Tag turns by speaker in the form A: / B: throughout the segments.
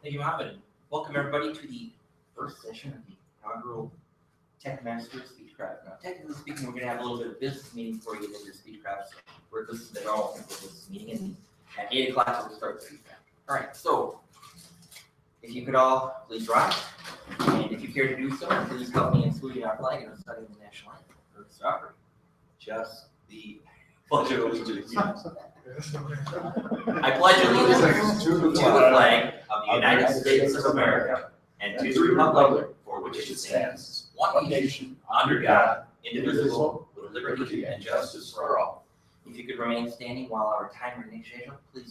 A: Thank you, Mohammed. Welcome everybody to the first session of the inaugural TechMasters Speechcraft. Now, technically speaking, we're going to have a little bit of business meeting before you get into Speechcraft. So we're listening to all of this meeting, and at 8 o'clock we'll start the Speechcraft. All right, so if you could all please rise, and if you care to do so, please help me in saluting our flag and reciting the national anthem for the opera. Just the pledge of allegiance. I pledge allegiance to the flag of the United States of America and to the republic for which it stands, one nation, under God, indivisible, with liberty and justice for all. If you could remain standing while our timer initiation, could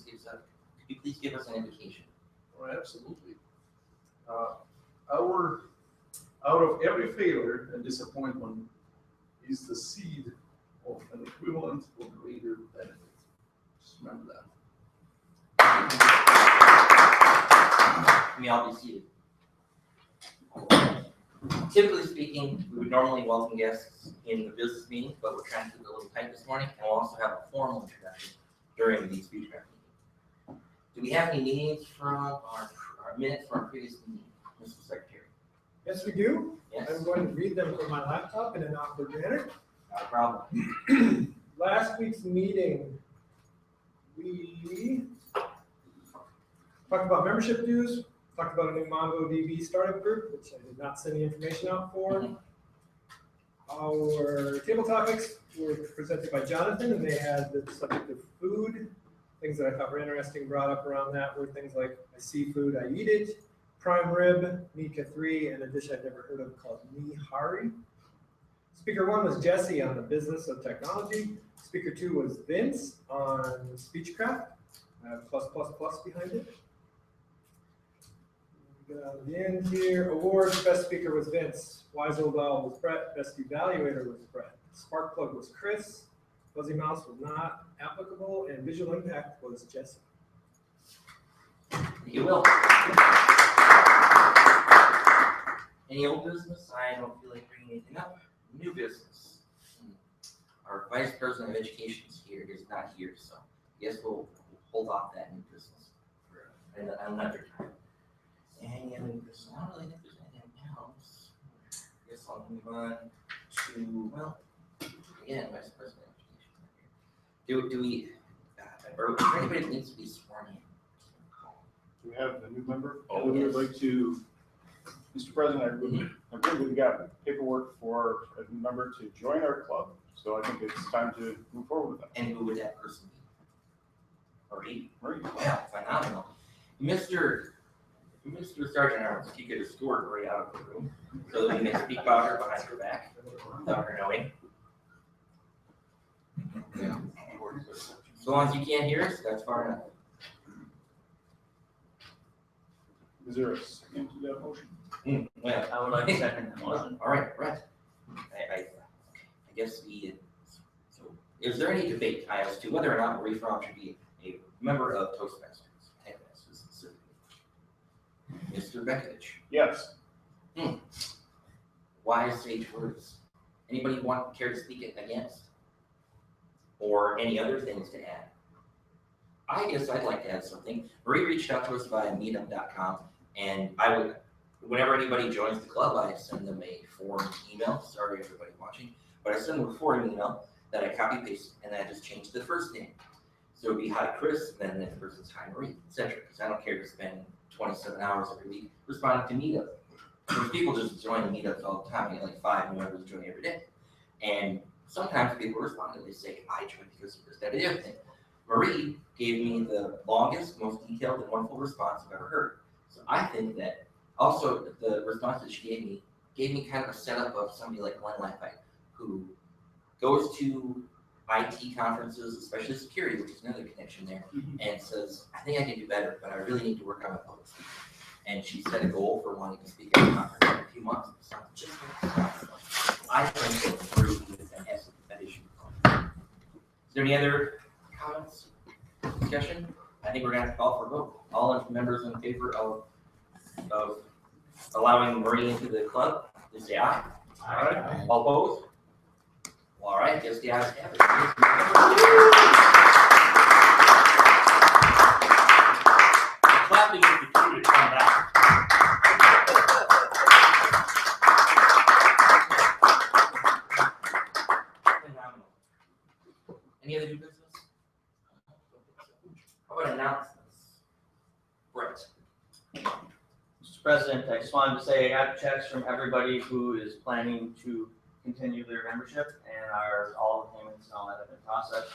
A: you please give us an indication?
B: Oh, absolutely. Out of every failure and disappointment is the seed of an equivalent or greater benefit. Just remember that.
A: May all be seated. Typically speaking, we would normally welcome guests in the business meeting, but we're trying to keep it a little tight this morning, and we'll also have a formal introduction during the Speechcraft meeting. Do we have any meetings from our minutes from our previous meeting, Mr. Secretary?
C: Yes, we do.
A: Yes.
C: I'm going to read them from my laptop in an awkward manner.
A: Not a problem.
C: Last week's meeting, we talked about membership dues, talked about a new MongoDB startup group, which I did not send the information out for. Our table topics were presented by Jonathan, and they had the subject of food. Things that I thought were interesting brought up around that were things like I see food, I eat it, prime rib, Mika 3, and a dish I've never heard of called Nihari. Speaker 1 was Jesse on the business of technology. Speaker 2 was Vince on Speechcraft. I have +++ behind it. Get out of the end here. Awards, best speaker was Vince. Wise Old Owl was Brett. Best evaluator was Brett. Sparkplug was Chris. Fuzzy Mouse was not applicable. And Visual Impact was Jesse.
A: You will. Any old business? I don't feel like bringing anything up. New business. Our Vice President of Education is not here, so I guess we'll hold off that new business for another time. Any other new business? I don't really think there's anything else. I guess I'll move on to, well, again, Vice President of Education is not here. Do we, or is there anybody that needs to be sworn in?
D: We have a new member.
A: Oh,
D: We
A: yes.
D: would like to, Mr. President, I believe we've got paperwork for a member to join our club, so I think it's time to move forward with that.
A: And who would that person be?
D: Marie.
A: Well, phenomenal. Mr. Sergeant Arms, if you could escort Marie out of the room so that we may speak about her behind her back without her knowing. So long as you can't hear us, that's far enough.
D: Is there a second to that motion?
A: Well,
E: I would like to second the motion.
A: all right, Brett. I guess so is there any debate as to whether or not Marie Fromm should be a member of TechMasters specifically? Mr. Bekovich.
D: Yes.
A: Wise sage words. Anybody care to speak against? Or any other things to add? I guess I'd like to add something. Marie reached out to us via meetup.com, and I would, whenever anybody joins the club, I send them a form email. Sorry, everybody watching, but I send them a form email that I copy paste, and then I just change the first name. So it'd be hi Chris, and then the next person's hi Marie, etc. Because I don't care to spend 27 hours every week responding to meetup. Because people just join the meetups all the time. I get like 5 new members joining every day, and sometimes people respond and they say I joined because of this, that, and the other thing. Marie gave me the longest, most detailed, and wonderful response I've ever heard. So I think that also the response that she gave me kind of a setup of somebody like Glenn Laffite, who goes to IT conferences, especially security, which is another connection there, and says, I think I can do better, but I really need to work on my public speaking. And she set a goal for wanting to speak at a conference in a few months. It sounds just like I think that Marie is fantastic at that issue. Is there any other comments, discussion? I think we're going to have to call for a vote. All members in favor of allowing Marie into the club, please say aye.
D: Aye.
A: All opposed? Well, all right, guess the ayes have it. Clapping is the cue to come back. How about announcements? Brett.
E: Mr. President, I just wanted to say I got checks from everybody who is planning to continue their membership, and all the payments and all that have been processed.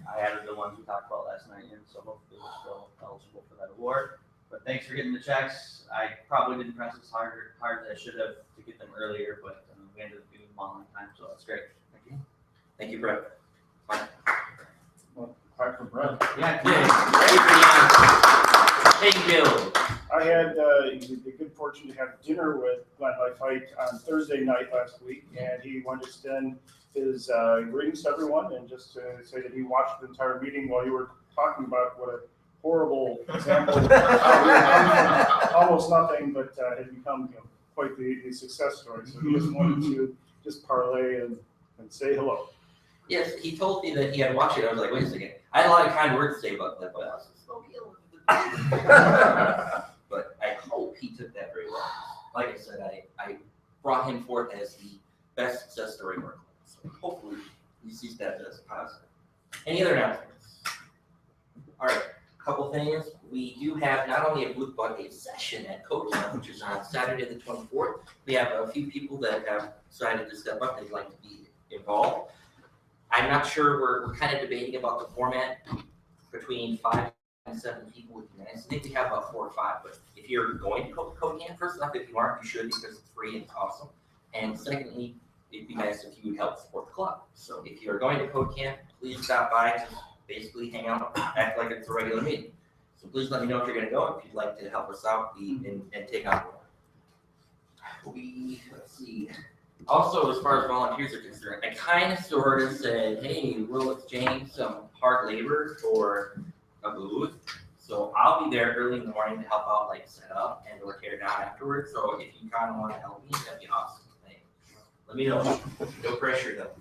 E: I added the ones we talked about last night in, so hopefully we're still eligible for that award. But thanks for getting the checks. I probably didn't press as hard as I should have to get them earlier, but we ended up getting them all on time, so that's great.
A: Thank you. Thank you, Brett.
D: Well, apart from Brett,
E: Yeah.
A: Thank you.
D: I had the good fortune to have dinner with Glenn Lifehite on Thursday night last week, and he wanted to extend his greetings to everyone and just to say that he watched the entire meeting while you were talking about what a horrible example, almost nothing, but had become quite the success story. So he just wanted to just parlay and say hello.
A: Yes, he told me that he had watched it. I was like, wait a second. I had a lot of kind words to say about that, but I hope he took that very well. Like I said, I brought him forth as the best success story of our club. So hopefully he sees that as positive. Any other announcements? All right, a couple things. We do have not only a booth, but a session at Code Camp, which is on Saturday the 24th. We have a few people that have decided to step up. They'd like to be involved. I'm not sure, we're kind of debating about the format. Between 5 and 7 people would be nice. I think we have about 4 or 5, but if you're going to Code Camp, first off, if you aren't, you should, because it's free and it's awesome. And secondly, it'd be nice if you would help support the club. So if you're going to Code Camp, please stop by to basically hang out, act like it's a regular meeting. So please let me know if you're going to go, if you'd like to help us out and take on let's see. Also, as far as volunteers are concerned, I kind of sort of said, hey, we'll exchange some hard labor for a booth. So I'll be there early in the morning to help out, like set up and or tear down afterwards. So if you kind of want to help me, that'd be awesome. Let me know. No pressure though.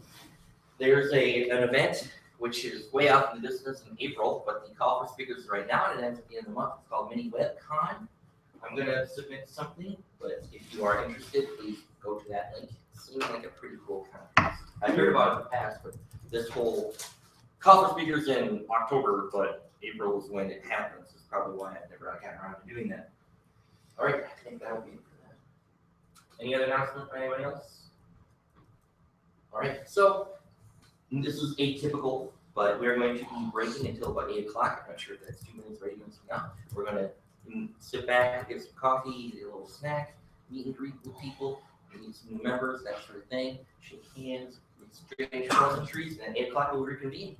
A: There's an event which is way out in the distance in April, but the call for speakers is right now, and it ends at the end of the month. It's called Mini WebCon. I'm gonna submit something, but if you are interested, please go to that link. It seems like a pretty cool conference. I've heard about it in the past, but this whole call for speakers in October, but April is when it happens. Is probably why I've never gotten around to doing that. All right, I think that'll be it for that. Any other announcements by anybody else? All right, so this is atypical, but we're going to be breaking until about 8 o'clock. I'm not sure if that's 2 minutes or 8 minutes from now. We're going to sit back, get some coffee, eat a little snack, meet and greet with people, meet some new members, that sort of thing, shake hands, exchange pleasantries, and at 8 o'clock we'll reconvene.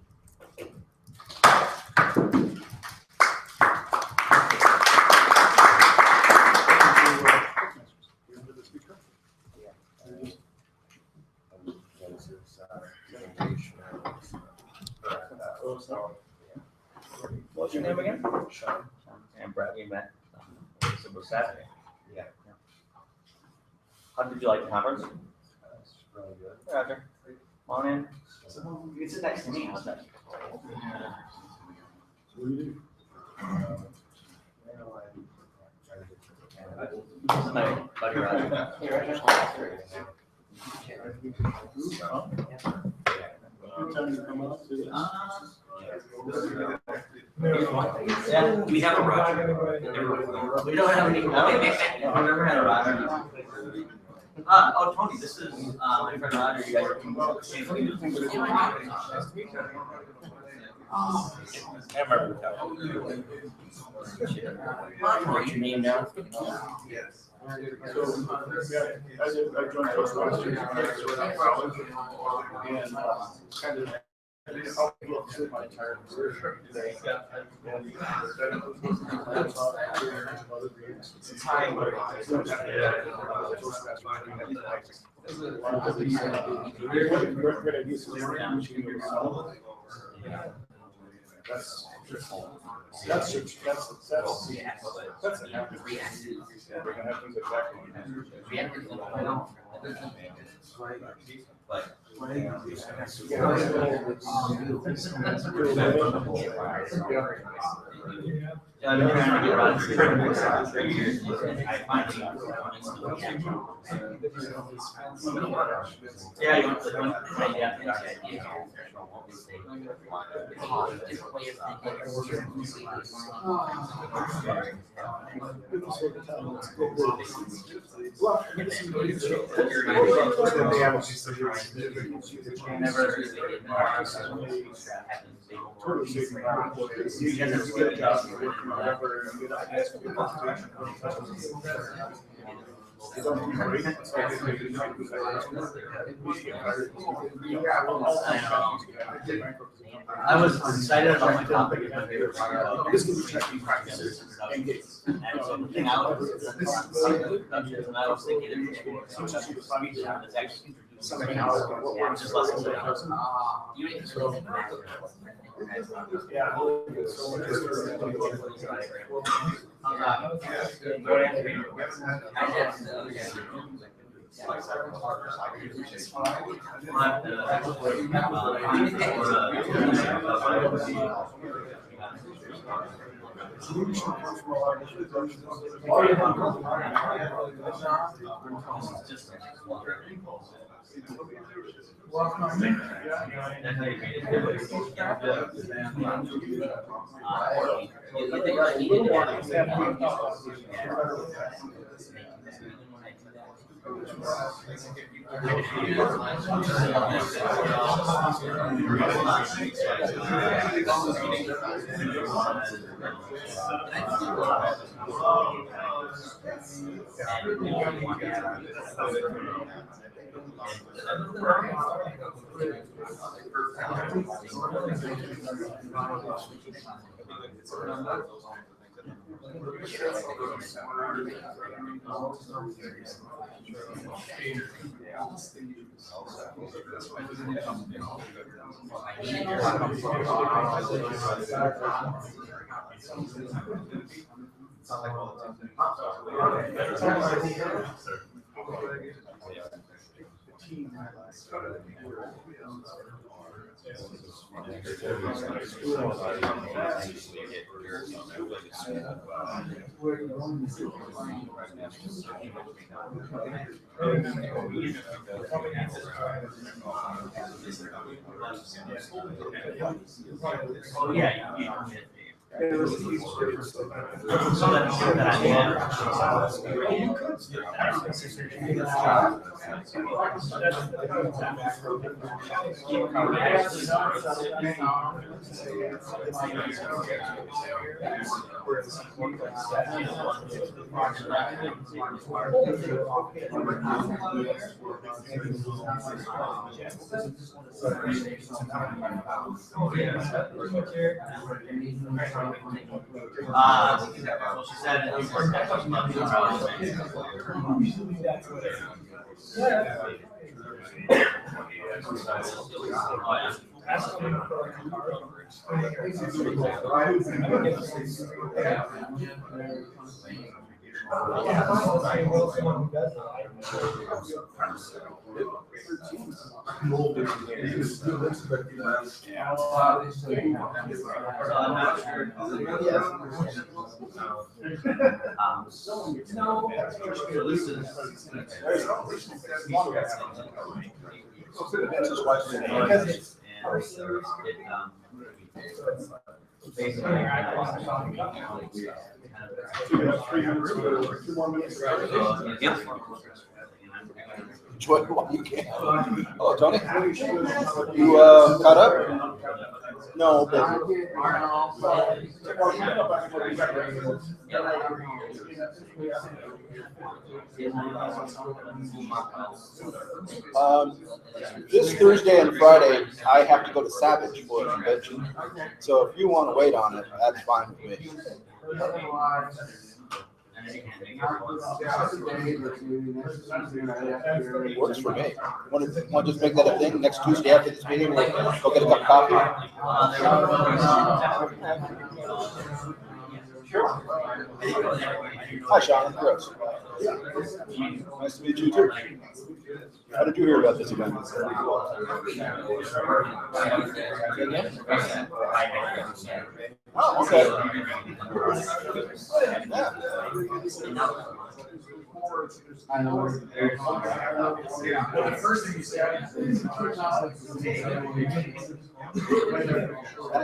E: What's your name again? Sean. And Brad, we met Saturday.
F: Yeah.
E: How did you like the conference?
F: It's really good.
E: Roger. Come on in. You can sit next to me. How's that? This is my buddy Roger. Hey, Roger.
A: Yeah, we have a Roger. We don't have any.
E: I've never had a Roger. Oh, Tony, this is my friend Roger. You guys are
A: What's your name now?
B: Yes.
D: So, I joined Toastmasters in college, and kind of helped me through my entire career. It's time. That's we're gonna have things like that.
E: but. Yeah, I've been trying to get around for years. I finally. Yeah, you want to I was excited about my topic. This can be checking practices and so the thing I was and I was thinking it's actually something else. Just lessons you well, she said it was
G: Enjoy it while you can. Oh, Tony, you caught up? No, but this Thursday and Friday, I have to go to Savage for a convention. So if you want to wait on it, that's fine with me. Works for me. Want to just make that a thing next Tuesday after this meeting? Like, go get a cup of coffee. Hi, Sean. Chris. Nice to meet you too. How did you hear about this event? Oh, okay. Yeah.
H: I know.
B: The first thing you say,
G: I don't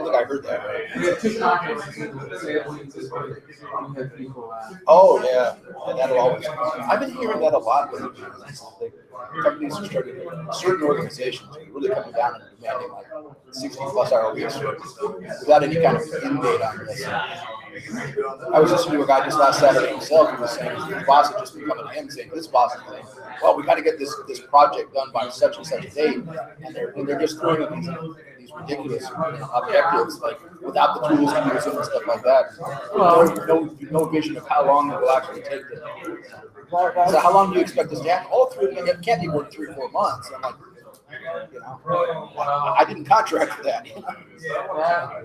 G: think I heard that. Oh, yeah. Yeah, that'll always. I've been hearing that a lot lately. Like, companies are starting, certain organizations are really coming down and demanding like 60-plus-hour weeks without any kind of end date on this. I was listening to a guy just last Saturday himself who was saying his boss had just been coming to him saying, this boss is saying, well, we got to get this project done by such and such a date. And they're just throwing in these ridiculous objectives, like without the tools to use it and stuff like that. No vision of how long it will actually take to. So how long do you expect this to happen? Oh, it can't be more than 3 or 4 months. I'm like, I didn't contract for that.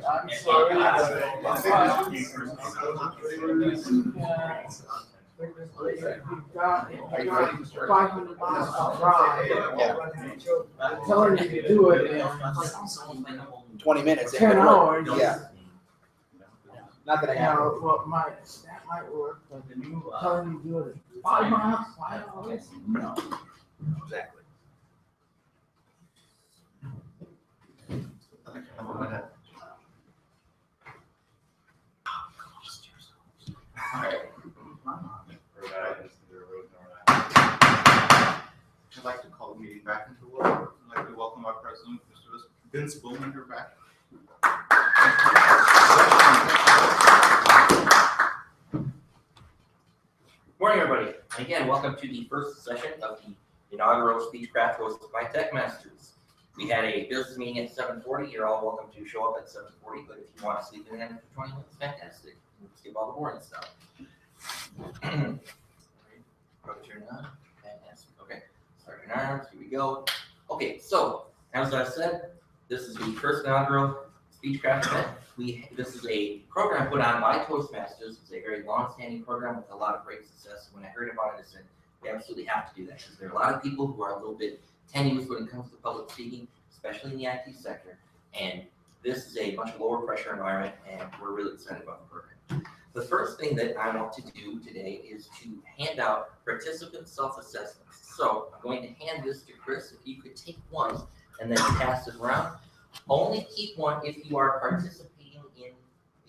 H: I'm sorry. $500 to drive.
G: Yeah.
H: Telling you to do it in
G: 20 minutes.
H: 10 hours.
G: Yeah. Not gonna happen.
H: That might work, but telling you to do it in 5 miles, 5 hours? No.
G: Exactly.
I: I'd like to call the meeting back into order. I'd like to welcome our president, Mr. Vince Bowman, back.
A: Morning, everybody. And again, welcome to the first session of the inaugural Speechcraft hosted by TechMasters. We had a business meeting at 7:40. You're all welcome to show up at 7:40, but if you want to sleep in for 20 minutes, fantastic. We'll skip all the boring stuff. Turn on. Fantastic. Okay. Sergeant Arms. Here we go. Okay. So, as I said, this is the first inaugural Speechcraft event. This is a program put on by ToastMasters. It's a very long-standing program with a lot of great success. When I heard about it, I said, we absolutely have to do that because there are a lot of people who are a little bit tenuous when it comes to public speaking, especially in the IT sector. And this is a much lower pressure environment, and we're really excited about the program. The first thing that I want to do today is to hand out participant self-assessments. So I'm going to hand this to Chris. If you could take one and then pass it around. Only keep one if you are participating in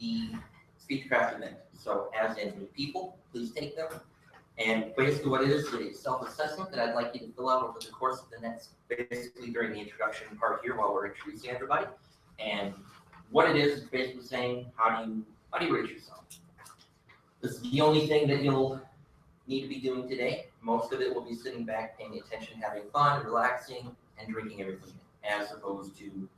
A: the Speechcraft event. So as in new people, please take them. And basically what it is a self-assessment that I'd like you to fill out over the course of the next, basically during the introduction part here while we're introducing everybody. And what it is basically saying, how do you rate yourself? This is the only thing that you'll need to be doing today. Most of it will be sitting back, paying attention, having fun, relaxing, and drinking everything in, as opposed to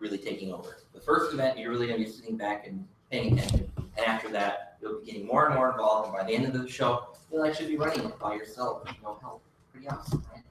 A: really taking over. The first event, you're really going to be sitting back and paying attention. And after that, you'll be getting more and more involved. And by the end of the show, you'll actually be running it by yourself with no help. Pretty awesome, right?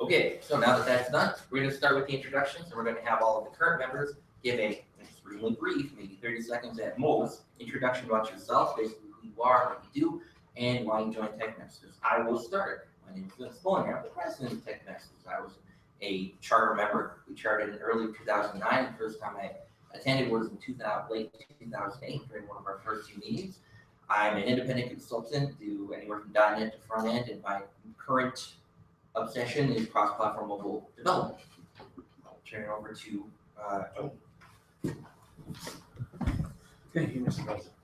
A: Okay, so now that that's done, we're going to start with the introductions. And we're going to have all of the current members give a extremely brief, maybe 30 seconds at most, introduction about yourself, basically who you are, what you do, and why you joined TechMasters. I will start. My name is Vince Bowman. I'm the president of TechMasters. I was a charter member. We chartered in early 2009. The first time I attended was in late 2008 during one of our first 2 meetings. I'm an independent consultant, do anywhere from .NET to front end, and my current obsession is cross-platform mobile development. I'll turn it over to Joe.
H: Thank you, Mr. President.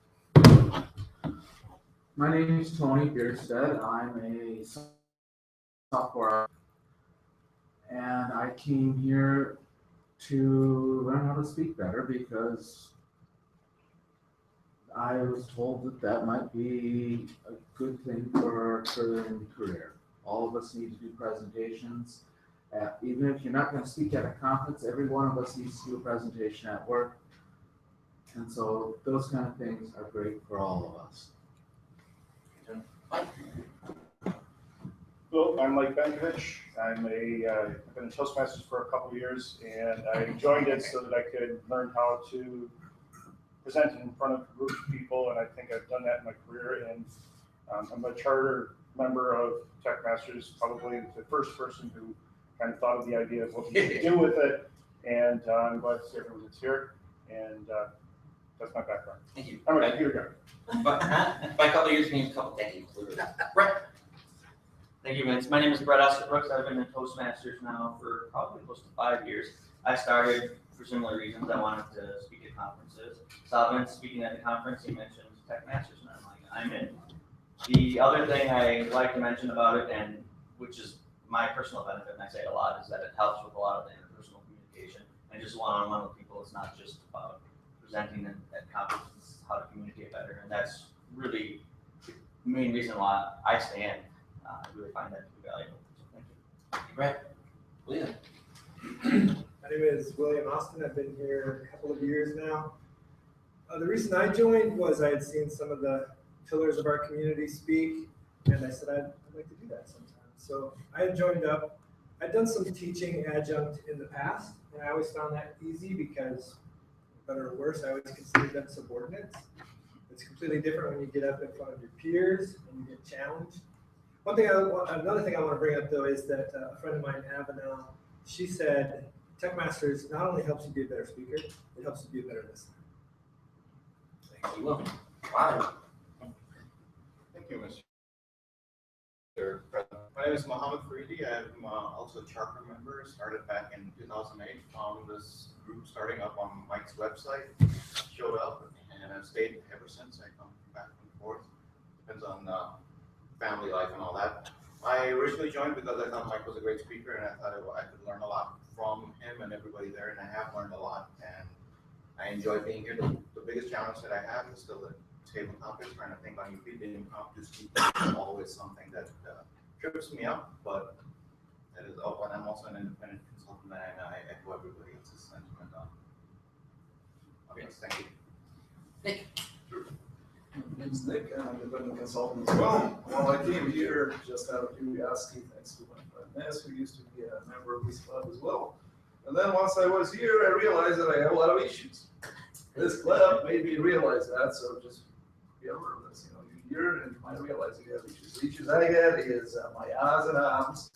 H: My name is Tony Bierstead. I'm a software, and I came here to learn how to speak better because I was told that might be a good thing for furthering the career. All of us need to do presentations. Even if you're not going to speak at a conference, every one of us needs to do a presentation at work. And so those kind of things are great for all of us.
D: Well, I'm Mike Benkovich. I've been in Toastmasters for a couple of years, and I joined it so that I could learn how to present in front of a group of people, and I think I've done that in my career. And I'm a charter member of TechMasters, probably the first person who kind of thought of the idea of what we should do with it. And I'm glad to see everyone that's here. And that's my background.
A: Thank you.
D: I'm a computer
A: But by a couple of years means a couple decades. Brett.
E: Thank you, Vince. My name is Brett Estabrook. I've been in Toastmasters now for probably close to 5 years. I started for similar reasons. I wanted to speak at conferences. Saw Vince speaking at the conference. He mentioned TechMasters, and I'm like, I'm in. The other thing I like to mention about it, and which is my personal benefit, and I say it a lot, is that it helps with a lot of the interpersonal communication and just one-on-one with people. It's not just about presenting at conferences, it's how to communicate better, and that's really the main reason why I stay in. I really find that to be valuable. So thank you.
A: Brett. William.
C: My name is William Austin. I've been here a couple of years now. The reason I joined was I had seen some of the pillars of our community speak, and I said I'd like to do that sometime. So I had joined up. I'd done some teaching adjunct in the past, and I always found that easy because, better or worse, I always considered them subordinates. It's completely different when you get up in front of your peers and you get challenged. Another thing I want to bring up though is that a friend of mine, Avenel, she said TechMasters not only helps you be a better speaker, it helps you be a better listener.
A: Thank you, Will. Wow.
I: Thank you, Mr. President. My name is Mohammed Faridi. I'm also a charter member. Started back in 2008. Found this group starting up on Mike's website. Showed up and I've stayed ever since. I come back and forth. Depends on family life and all that. I originally joined because I thought Mike was a great speaker and I thought I could learn a lot from him and everybody there, and I have learned a lot and I enjoy being here. The biggest challenge that I have is still the table topics, trying to think on your feet. The impromptu speaking is always something that trips me up, but that is, oh, and I'm also an independent consultant and I echo everybody else's sentiment on this. Thank you.
A: Nick.
B: My name's Nick, and I'm an independent consultant as well. Well, I came here just out of curiosity, thanks to my friend Ness, who used to be a member of this club as well. And then once I was here, I realized that I have a lot of issues. This club made me realize that, so just be aware of this. You're here and you might realize you have issues. The issues I get is my ahs and ahs,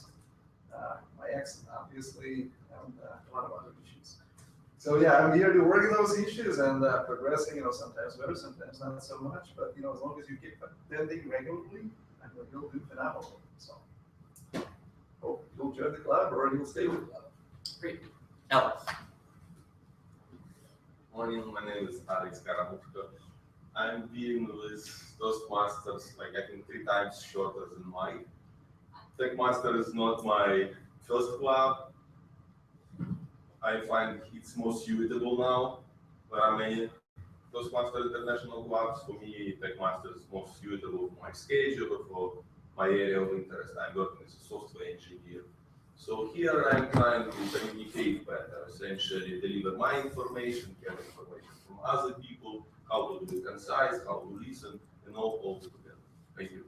B: my ex, obviously, and a lot of other issues. So yeah, I'm here to work on those issues and progressing, sometimes better, sometimes not so much, but as long as you keep attending regularly, I know you'll do phenomenal. So hope you'll join the club or you'll stay with the club.
A: Great. Alex.
F: Morning, my name is Alex Karamutka. I'm dealing with Toastmasters, I think 3 times shorter than Mike. TechMasters is not my first club. I find it's more suitable now. There are many Toastmasters international clubs. For me, TechMasters is more suitable for my schedule, for my area of interest. I'm working as a software engineer. So here I'm trying to communicate better, essentially deliver my information, get information from other people, how to do it concise, how to listen, and all together. Thank you.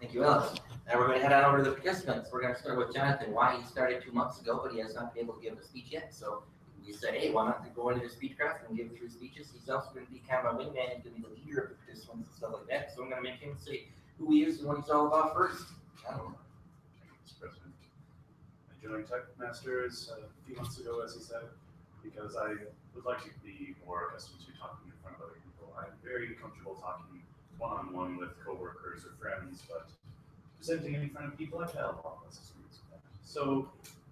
A: Thank you, Alex. Now we're going to head on over to the participants. We're going to start with Jonathan. Why he started 2 months ago, but he has not been able to give a speech yet. So we said, hey, why not go into Speechcraft and give 3 speeches? He's also going to be kind of a wingman. He's going to be the leader of the participants and stuff like that. So I'm going to make him say who he is and what he's all about first.
J: Thank you, Mr. President. I joined TechMasters a few months ago, as he said, because I would like to be more accustomed to talking in front of other people. I'm very comfortable talking one-on-one with coworkers or friends, but presenting in front of people, I've had a lot less experience with that. So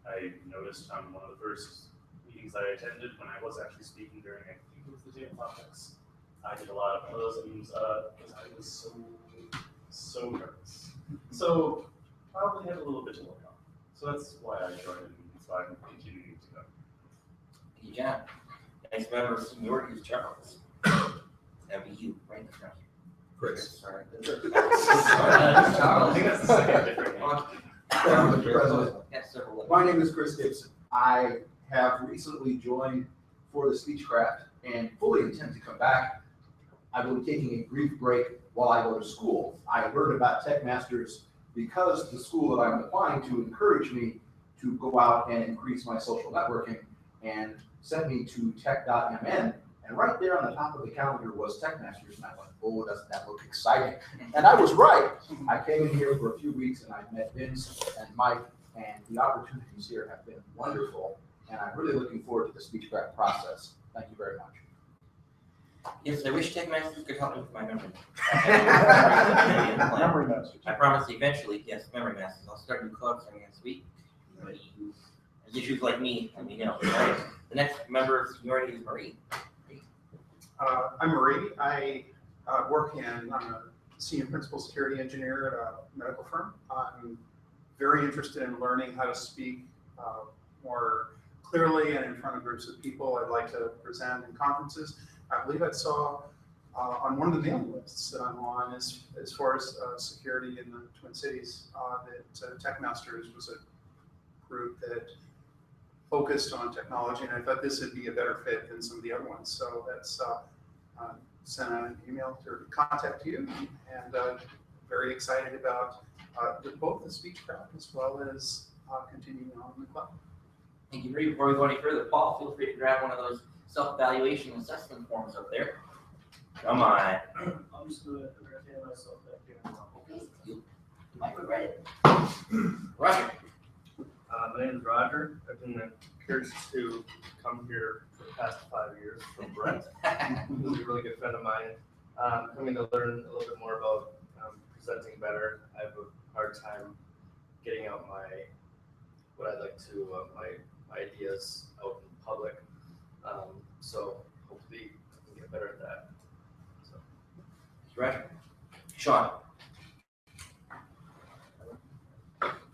J: I noticed on one of the first meetings I attended when I was actually speaking during, I think it was the table topics, I did a lot of those because I was so nervous. So probably had a little bit to work on. So that's why I joined and that's why I'm continuing to go.
A: Thank you, John. Next member of seniority is Charles. That'd be you, right in the front.
K: Chris.
A: Sorry.
J: I think that's the second different one.
K: Mr. President,
A: Yes, several.
K: my name is Chris Gibson. I have recently joined for the Speechcraft and fully intend to come back. I will be taking a brief break while I go to school. I learned about TechMasters because the school that I'm applying to encouraged me to go out and increase my social networking and sent me to tech.mn And right there on the top of the calendar was TechMasters, and I went, oh, doesn't that look exciting? And I was right. I came in here for a few weeks and I met Vince and Mike, and the opportunities here have been wonderful. And I'm really looking forward to the Speechcraft process. Thank you very much.
A: Yes, I wish TechMasters could help me with my memory.
D: Memory Masters.
A: I promise eventually, yes, Memory Masters. I'll start a new club starting next week. Anybody who has issues like me, let me know. Right? The next member of seniority is Marie.
L: I'm Marie. I work I'm a senior principal security engineer at a medical firm. I'm very interested in learning how to speak more clearly and in front of groups of people. I'd like to present in conferences. I believe I saw on one of the mailing lists that I'm on as far as security in the Twin Cities that TechMasters was a group that focused on technology, and I thought this would be a better fit than some of the other ones. So that's sent out an email to contact you, and very excited about both the Speechcraft as well as continuing on in the club.
A: Thank you, Marie. Before we go any further, Paul, feel free to grab one of those self-evaluation assessment forms up there. Come on.
M: I'm just going to entertain myself back here.
A: You might regret it. Roger.
M: My name is Roger. I've been curious to come here for the past 5 years from Brent, who's a really good friend of mine. Coming to learn a little bit more about presenting better. I have a hard time getting out what I'd like to, my ideas out in public. So hopefully I can get better at that. So.
A: Roger. Sean.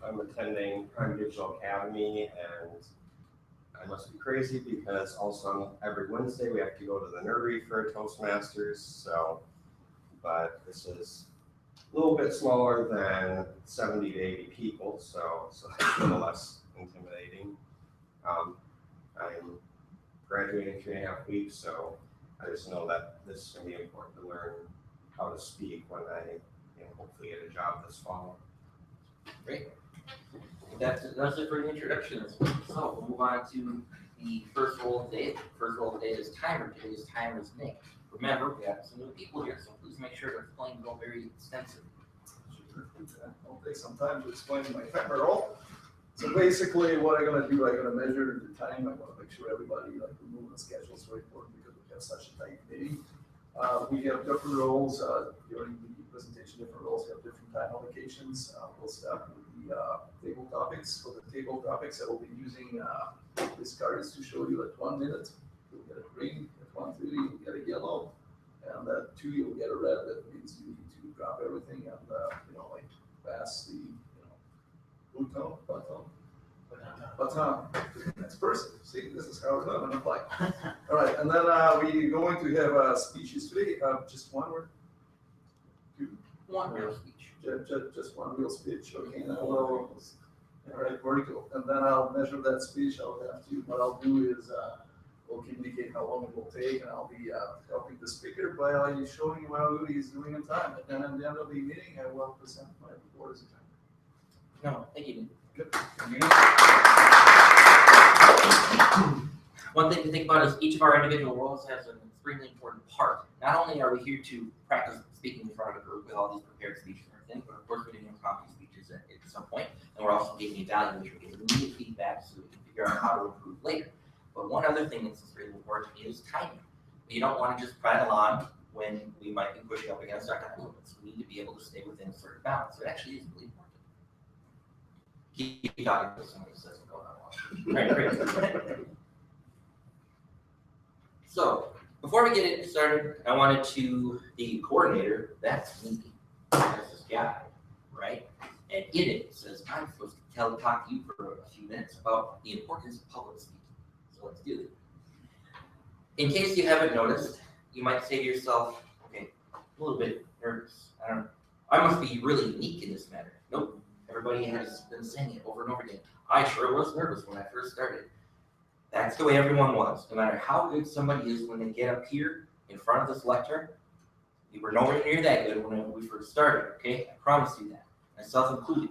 N: I'm attending Prime Digital Academy, and I must be crazy because also every Wednesday we have to go to the nerdery for a Toastmasters. So, but this is a little bit smaller than 70 to 80 people, so it's a little less intimidating. I'm graduating in 3.5 weeks, so I just know that this is going to be important to learn how to speak when I hopefully get a job this fall.
A: Great. That's it for the introductions. So we'll move on to the first role of the day. The first role of the day is timer. Today's timer is Nick. Remember, we have some new people here, so please make sure to explain go very extensive.
B: I'll take some time to explain my timer role. So basically what I'm gonna do, I'm gonna measure the time. I wanna make sure everybody, like, the movement schedule is very important because we have such a tight meeting. We have different roles, during the presentation, different roles have different time allocations. We'll start with the table topics. For the table topics, I will be using these cards to show you at 1 minute, you'll get a green, at 1:30, you'll get a yellow, and at 2, you'll get a red. That means you need to drop everything and, like pass the, blue tone, button. Next person. See, this is how it's done. I'm like, all right, and then we're going to have speeches today. Just one word.
A: One real speech.
B: Just one real speech. Okay, now all right, vertical. And then I'll measure that speech. What I'll do is we'll communicate how long it will take, and I'll be helping the speaker by showing him how good he's doing in time. And then at the end of the meeting, I will present my report as a time.
A: No, thank you.
B: Good.
A: One thing to think about is each of our individual roles has an extremely important part. Not only are we here to practice speaking in front of a group with all these prepared speeches and everything, but of course we're doing copy speeches at some point, and we're also getting evaluation, we're getting immediate feedback so we can figure out how to improve later. But one other thing that's really important is timing. You don't want to just prattle on when we might be pushing up against our time limits. We need to be able to stay within a certain balance. So it actually is really important. Keep talking to somebody who doesn't go on. Right, great. So, before we get it started, I wanted the coordinator, that's me, that's this guy, right? And in it says, I'm supposed to talk to you for a few minutes about the importance of public speaking. So let's do it. In case you haven't noticed, you might say to yourself, okay, a little bit nervous. I must be really unique in this matter. Nope. Everybody has been saying it over and over again. I sure was nervous when I first started. That's the way everyone was. No matter how good somebody is when they get up here in front of this lectern, we were nowhere near that good when we first started, okay? I promise you that, myself included.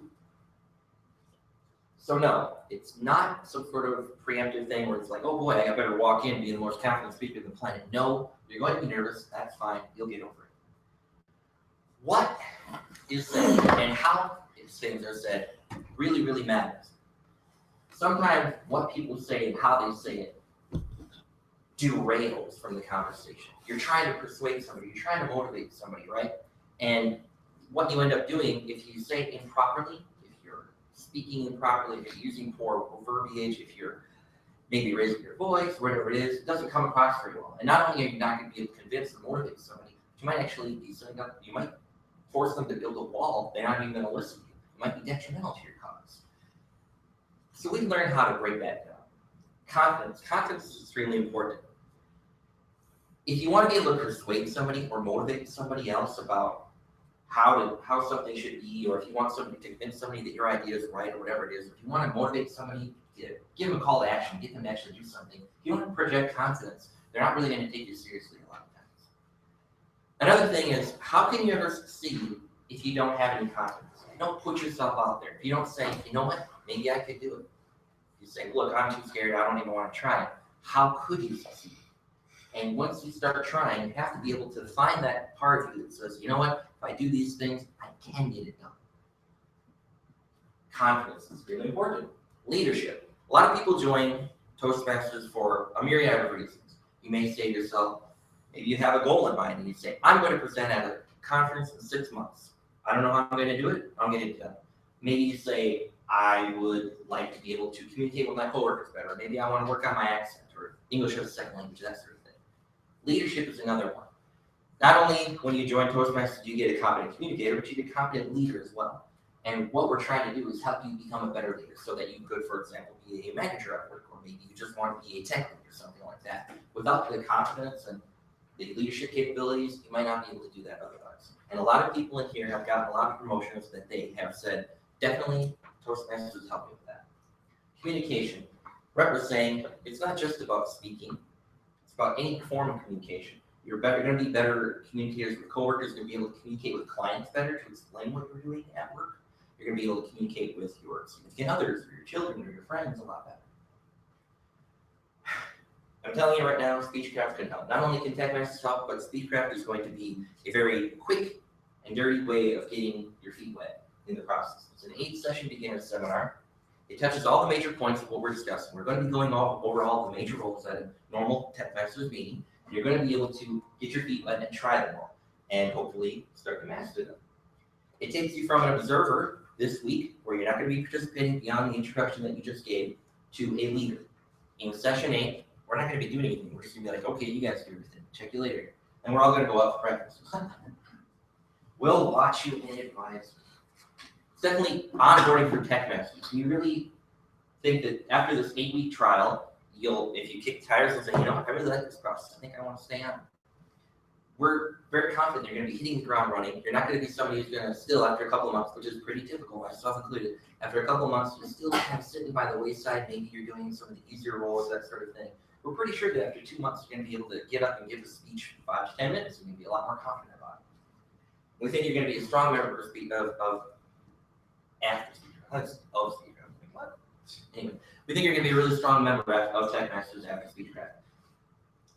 A: So no, it's not some sort of preemptive thing where it's like, oh boy, I better walk in being the most confident speaker on the planet. No, you're going to be nervous. That's fine. You'll get over it. What is said and how things are said really, really matters. Sometimes what people say and how they say it derails from the conversation. You're trying to persuade somebody, you're trying to motivate somebody, right? And what you end up doing, if you say it improperly, if you're speaking improperly, if you're using poor verbiage, if you're maybe raising your voice, whatever it is, it doesn't come across very well. And not only are you not going to be able to convince or motivate somebody, you might actually be setting up, you might force them to build a wall. They're not even going to listen to you. It might be detrimental to your cause. So we learn how to break that down. Confidence. Confidence is extremely important. If you want to be able to persuade somebody or motivate somebody else about how something should be, or if you want somebody to convince somebody that your idea is right or whatever it is, if you want to motivate somebody, give them a call to action, get them to actually do something. If you want to project confidence, they're not really going to take you seriously a lot of times. Another thing is, how can you ever succeed if you don't have any confidence? Don't put yourself out there. If you don't say, you know what, maybe I could do it. You say, look, I'm too scared, I don't even want to try it. How could you succeed? And once you start trying, you have to be able to find that part of you that says, you know what, if I do these things, I can get it done. Confidence is really important. Leadership. A lot of people join Toastmasters for a myriad of reasons. You may say to yourself, maybe you have a goal in mind and you say, I'm going to present at a conference in 6 months. I don't know how I'm going to do it. I'm going to get it done. Maybe you say, I would like to be able to communicate with my coworkers better. Maybe I want to work on my accent or English as a second language, that sort of thing. Leadership is another one. Not only when you join Toastmasters do you get a competent communicator, but you get a competent leader as well. And what we're trying to do is help you become a better leader so that you could, for example, be a manager at work, or maybe you just want to be a tech lead or something like that. Without the confidence and the leadership capabilities, you might not be able to do that otherwise. And a lot of people in here have gotten a lot of promotions that they have said, definitely Toastmasters help you with that. Communication. Brett was saying, it's not just about speaking, it's about any form of communication. You're going to be better communicators with coworkers, you're going to be able to communicate with clients better to explain what you're doing at work. You're going to be able to communicate with your significant others, or your children, or your friends a lot better. I'm telling you right now, Speechcraft can help. Not only can TechMasters help, but Speechcraft is going to be a very quick and dirty way of getting your feet wet in the process. It's an 8-session beginner seminar. It touches all the major points of what we're discussing. We're going to be going over all the major roles at a normal TechMasters meeting. You're going to be able to get your feet wet and try them all, and hopefully start to master them. It takes you from an observer this week, where you're not going to be participating beyond the introduction that you just gave, to a leader. In session 8, we're not going to be doing anything. We're just going to be like, okay, you guys do everything. Check you later. And we're all going to go out for breakfast. We'll watch you and advise. It's definitely onboarding for TechMasters. You really think that after this 8-week trial, if you kick tires and say, you know what, I really like this process, I think I want to stay on. We're very confident you're going to be hitting the ground running. You're not going to be somebody who's going to still, after a couple of months, which is pretty typical, myself included, after a couple of months, you're still kind of sitting by the wayside. Maybe you're doing some of the easier roles, that sort of thing. We're pretty sure that after 2 months, you're going to be able to get up and give a speech 5 to 10 minutes. You're going to be a lot more confident about it. We think you're going to be a strong member of Anyway, we think you're going to be a really strong member of TechMasters after Speechcraft.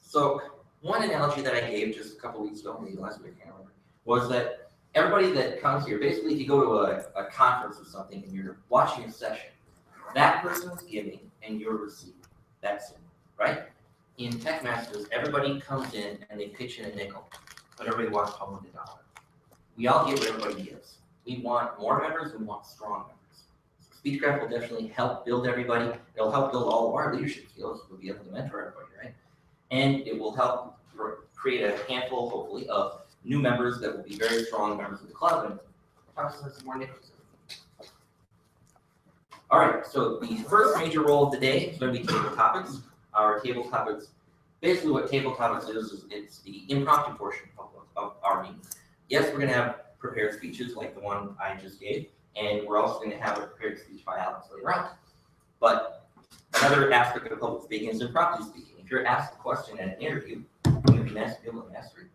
A: So one analogy that I gave just a couple weeks ago, maybe last week, I can't remember, was that everybody that comes here, basically if you go to a conference or something and you're watching a session, that person's giving and you're receiving. That's it, right? In TechMasters, everybody comes in and they pitch in a nickel, but everybody walks home with $1. We all get what everybody gives. We want more members, we want strong members. Speechcraft will definitely help build everybody. It'll help build all of our leadership skills. We'll be able to mentor everybody, right? And it will help create a handful, hopefully, of new members that will be very strong members of the club and process more nickels. All right, so the first major role of the day is going to be table topics. Our table topics, basically what table topics is it's the impromptu portion of our meeting. Yes, we're going to have prepared speeches like the one I just gave, and we're also going to have a prepared speech by Alex later on. But another aspect of public speaking is impromptu speaking. If you're asked a question in an interview, you can be able to master it.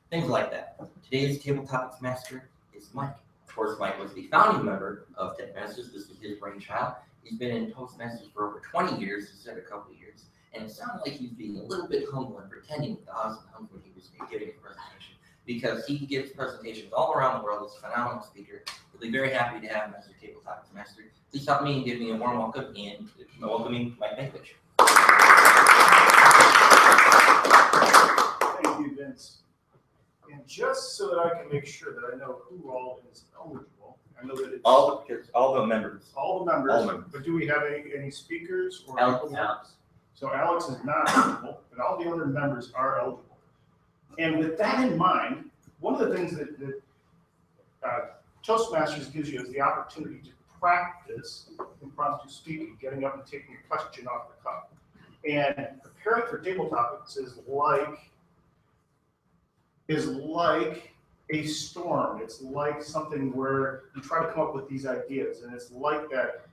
A: Things like that. Today's table topics master is Mike. Of course, Mike was the founding member of TechMasters. This was his brainchild. He's been in Toastmasters for over 20 years, he said a couple of years, and it sounded like he's being a little bit humble and pretending with the awesome hums when he was giving his presentation, because he gives presentations all around the world. He's a phenomenal speaker. We'll be very happy to have him as your Table Topics Master. Please help me and give me a warm welcome in welcoming Mike Bankovich.
D: Thank you, Vince. And just so that I can make sure that I know who all is eligible, I know that it's
A: All the members.
D: all the members,
A: all members.
D: but do we have any speakers or?
E: Alex.
D: So Alex is not eligible, but all the other members are eligible. And with that in mind, one of the things that Toastmasters gives you is the opportunity to practice impromptu speaking, getting up and taking a question off the cuff. And preparing for table topics is like a storm. It's like something where you try to come up with these ideas, and it's like that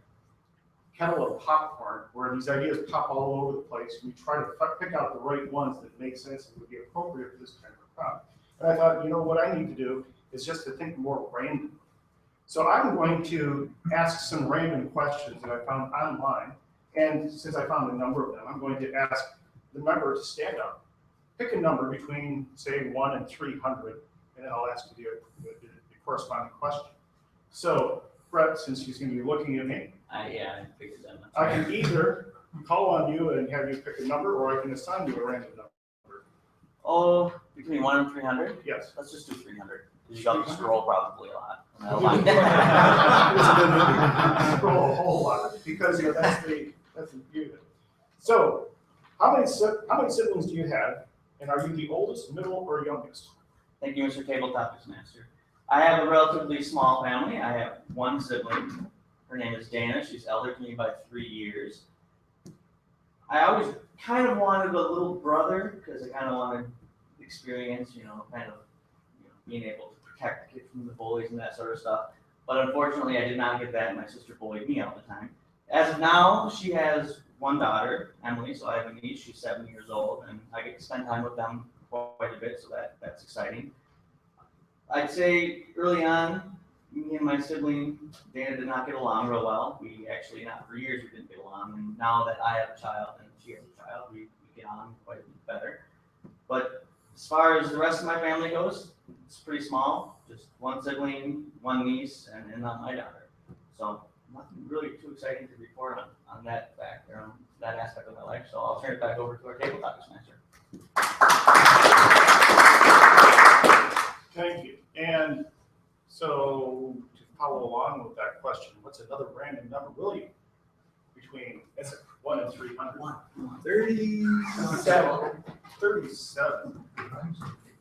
D: kettle of popcorn where these ideas pop all over the place, and you try to pick out the right ones that make sense and would be appropriate for this kind of crowd. And I thought, you know, what I need to do is just to think more random. So I'm going to ask some random questions that I found online, and since I found a number of them, I'm going to ask the member to stand up, pick a number between, say, 1 and 300, and then I'll ask you the corresponding question. So, Brett, since he's going to be looking at me,
E: I figured that much.
D: I can either call on you and have you pick a number, or I can assign you a random number.
E: Oh, between 1 and 300?
D: Yes.
E: Let's just do 300. Because you got to scroll probably a lot.
D: Scroll a whole lot, because you know, that's the beauty. So, how many siblings do you have, and are you the oldest, middle, or youngest?
E: Thank you, Mr. Table Topics Master. I have a relatively small family. I have one sibling. Her name is Dana. She's elder to me by 3 years. I always kind of wanted a little brother because I kind of wanted experience, being able to protect the kid from the bullies and that sort of stuff. But unfortunately, I did not get that. My sister bullied me all the time. As of now, she has one daughter, Emily, so I have a niece. She's 7 years old, and I get to spend time with them quite a bit, so that's exciting. I'd say early on, me and my sibling, Dana, did not get along real well. We actually, not for years, we didn't get along. And now that I have a child and she has a child, we get on quite a bit better. But as far as the rest of my family goes, it's pretty small. Just one sibling, one niece, and not my daughter. So nothing really too exciting to report on that fact or on that aspect of my life. So I'll turn it back over to our Table Topics Master.
D: Thank you. And so to follow along with that question, what's another random number, will you? Between 1 and 300.
C: 37.
D: 37.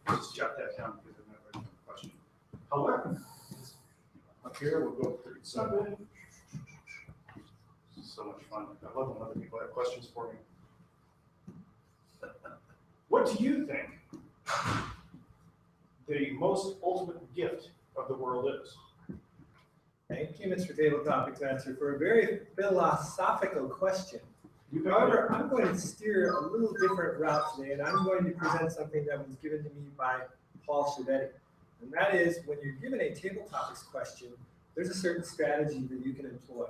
D: Just jot that down because I've never written the question. However, up here we'll go 37. This is so much fun. I love when other people have questions for me. What do you think the most ultimate gift of the world is?
C: Thank you, Mr. Table Topics Master, for a very philosophical question. However, I'm going to steer a little different route today, and I'm going to present something that was given to me by Paul Chiavetti. And that is, when you're given a table topics question, there's a certain strategy that you can employ.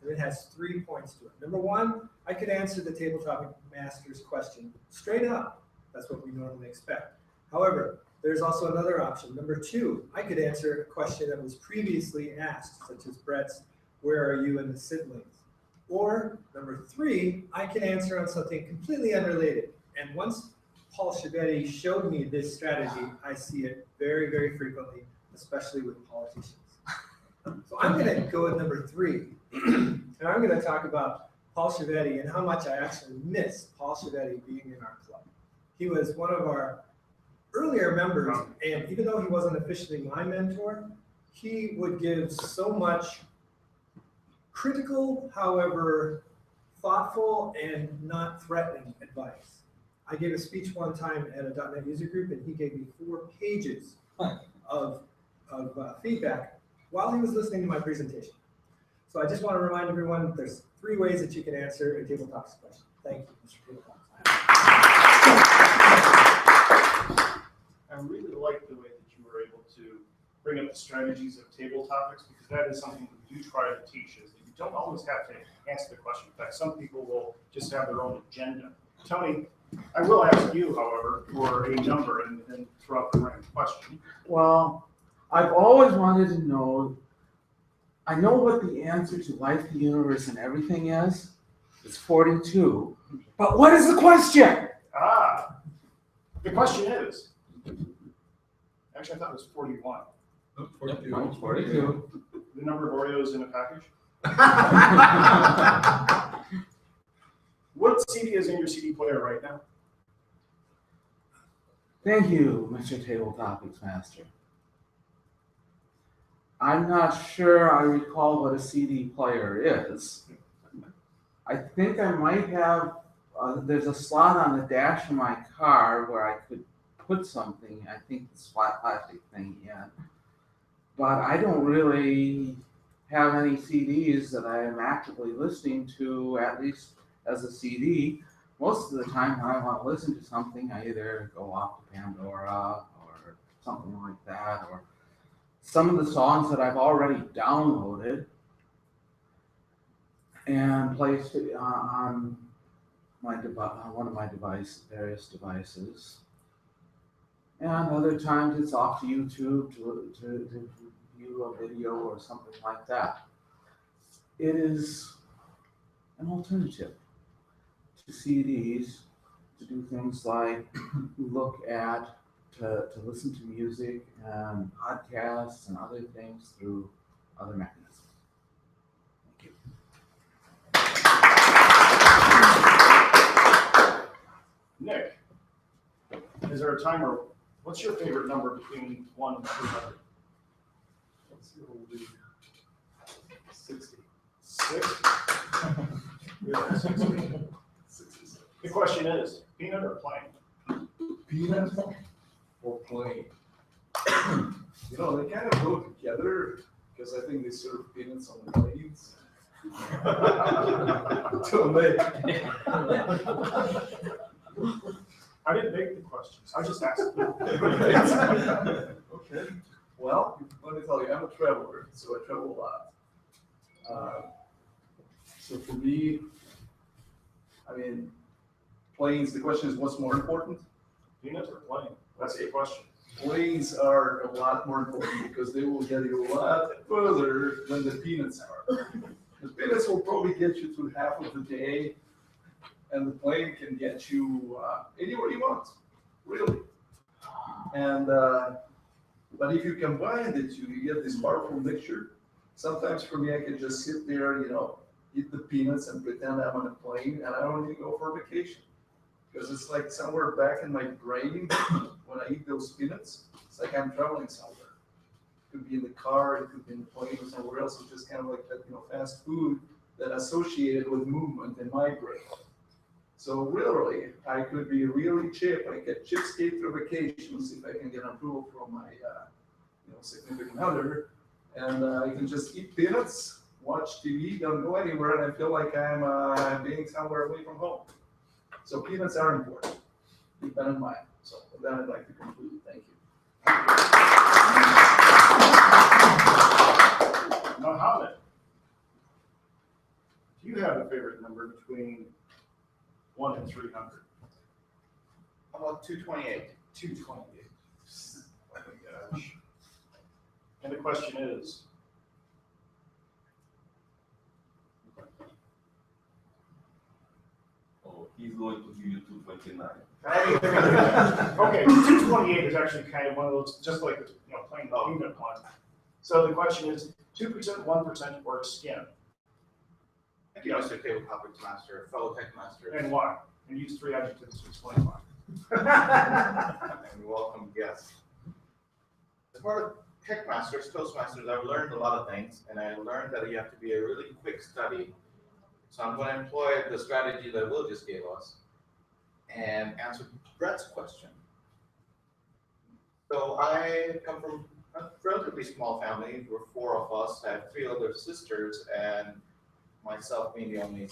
C: And it has 3 points to it. Number one, I could answer the Table Topic Master's question straight up. That's what we normally expect. However, there's also another option. Number two, I could answer a question that was previously asked, such as Brett's, where are you and the siblings? Or number three, I can answer on something completely unrelated. And once Paul Chiavetti showed me this strategy, I see it very, very frequently, especially with politicians. So I'm going to go with number three, and I'm going to talk about Paul Chiavetti and how much I actually miss Paul Chiavetti being in our club. He was one of our earlier members, and even though he wasn't officially my mentor, he would give so much critical, however, thoughtful and not threatening advice. I gave a speech one time at a .NET user group, and he gave me 4 pages of feedback while he was listening to my presentation. So I just want to remind everyone there's 3 ways that you can answer a table topics question. Thank you, Mr. Table Topics.
D: I really like the way that you were able to bring up the strategies of table topics, because that is something we do try to teach, is that you don't always have to answer the question. In fact, some people will just have their own agenda. Tony, I will ask you, however, for a number and throw out the random question.
H: Well, I've always wanted to know, I know what the answer to life, the universe, and everything is. It's 42. But what is the question?
D: The question is, actually, I thought it was 41.
B: 42.
H: 42.
D: The number of Oreos in a package? What CD is in your CD player right now?
H: Thank you, Mr. Table Topics Master. I'm not sure I recall what a CD player is. I think I might have, there's a slot on the dash of my car where I could put something, I think this flat plastic thing in. But I don't really have any CDs that I am actively listening to, at least as a CD. Most of the time when I want to listen to something, I either go off to Pandora or something like that, or some of the songs that I've already downloaded and placed on my one of my various devices. And other times it's off to YouTube to view a video or something like that. It is an alternative to CDs to do things like look at, to listen to music and podcasts and other things through other mechanisms. Thank you.
D: Nick, is there a timer? What's your favorite number between 1 and 300?
B: Let's see what we'll do. 60.
D: 6? Yeah, 60. The question is, peanut or plain?
B: Peanut or plain? You know, they kind of go together because I think they serve peanuts on the planes. Don't they?
D: I didn't make the questions. I just asked you.
B: Okay. Well, let me tell you, I'm a traveler, so I travel a lot. So for me, I mean, planes, the question is what's more important?
D: Peanut or plain? That's the question.
B: Planes are a lot more important because they will get you a lot further than the peanuts are. The peanuts will probably get you through half of the day, and the plane can get you anywhere you want, really. And but if you combine the two, you get this powerful mixture. Sometimes for me, I can just sit there, eat the peanuts and pretend I'm on a plane, and I don't even go for vacation. Because it's like somewhere back in my brain, when I eat those peanuts, it's like I'm traveling somewhere. It could be in the car, it could be in the plane or somewhere else. It's just kind of like that, fast food that associated with movement in my brain. So really, I could be really cheap. I get cheapskate for vacations if I can get approval from my significant other, and I can just eat peanuts, watch TV, don't go anywhere, and I feel like I'm being somewhere away from home. So peanuts are important. Keep that in mind. So with that, I'd like to conclude. Thank you.
D: Mohammed, do you have a favorite number between 1 and 300?
K: How about 228?
D: 228. Oh my gosh. And the question is,
F: He's going to give you 229.
D: okay, 228 is actually kind of one of those, just like the plain peanut one. So the question is, 2%, 1%, or skin?
K: Thank you, Mr. Table Topics Master, fellow TechMasters.
D: And why? And use 3 adjectives to explain why.
K: And welcome guests. As part of TechMasters, Toastmasters, I've learned a lot of things, and I learned that you have to be a really quick study. So I'm going to employ the strategy that Will just gave us and answer Brett's question. So I come from a relatively small family. We're 4 of us. I have 3 older sisters, and myself being the only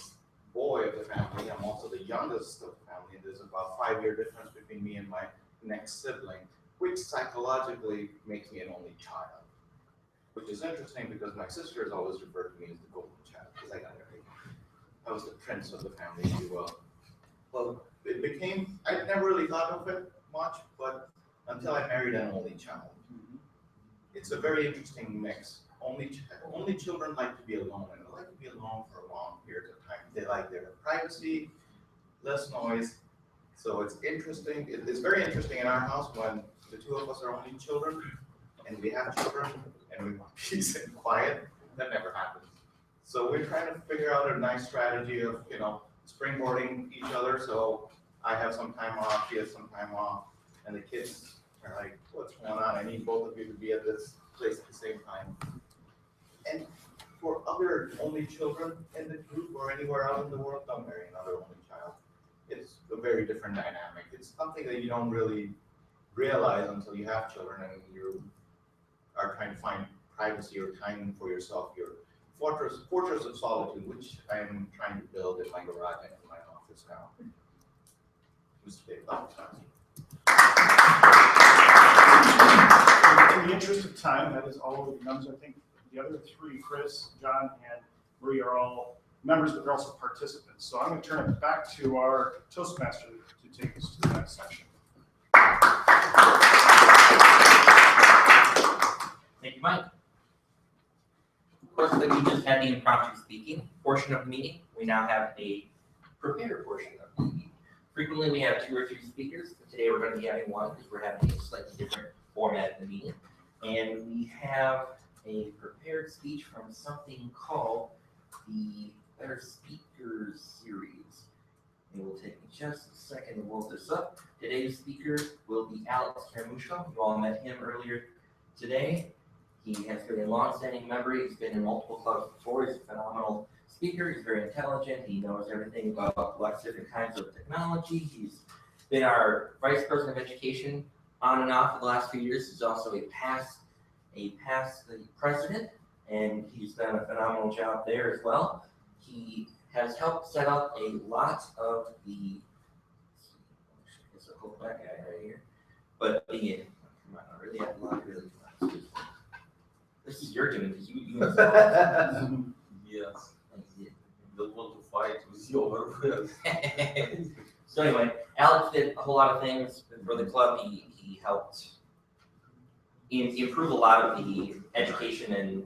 K: boy of the family. I'm also the youngest of the family. There's about a 5-year difference between me and my next sibling, which psychologically makes me an only child.
I: which is interesting because my sister has always referred to me as the golden child, because I got everything. I was the prince of the family, if you will. Well, it became, I never really thought of it much, but until I married an only child. It's a very interesting mix. Only children like to be alone, and they like to be alone for a long period of time. They like their privacy, less noise. So it's interesting. It's very interesting in our house when the two of us are only children, and we have children, and we want peace and quiet. That never happens. So we're trying to figure out a nice strategy of, springboarding each other. So I have some time off, she has some time off, and the kids are like, what's going on? I need both of you to be at this place at the same time. And for other only children in the group or anywhere out in the world, don't marry another only child. It's a very different dynamic. It's something that you don't really realize until you have children and you are trying to find privacy or time for yourself. Your fortress of solitude, which I am trying to build in my garage and in my office now. Mr. Dave,
D: In the interest of time, that is all of the members. I think the other three, Chris, John, and Marie, are all members, but they're also participants. So I'm going to turn it back to our Toastmaster to take us to the next section.
A: Thank you, Mike. Of course, that we just had the impromptu speaking portion of the meeting. We now have a prepared portion of the meeting. Frequently, we have 2 or 3 speakers, but today we're going to be having one because we're having a slightly different format in the meeting. And we have a prepared speech from something called the Better Speakers Series. It will take me just a second to load this up. Today's speaker will be Alex Carmushko. You all met him earlier today. He has been a long-standing member. He's been in multiple clubs before. He's a phenomenal speaker. He's very intelligent. He knows everything about lots of different kinds of technology. He's been our Vice President of Education on and off for the last few years. He's also a past president, and he's done a phenomenal job there as well. He has helped set up a lot of the, hold that guy right here, but the, come on, I really have a lot really. This is your doing because you
F: Yes. Don't want to fight with your words.
A: So anyway, Alex did a whole lot of things for the club. He helped improve a lot of the education and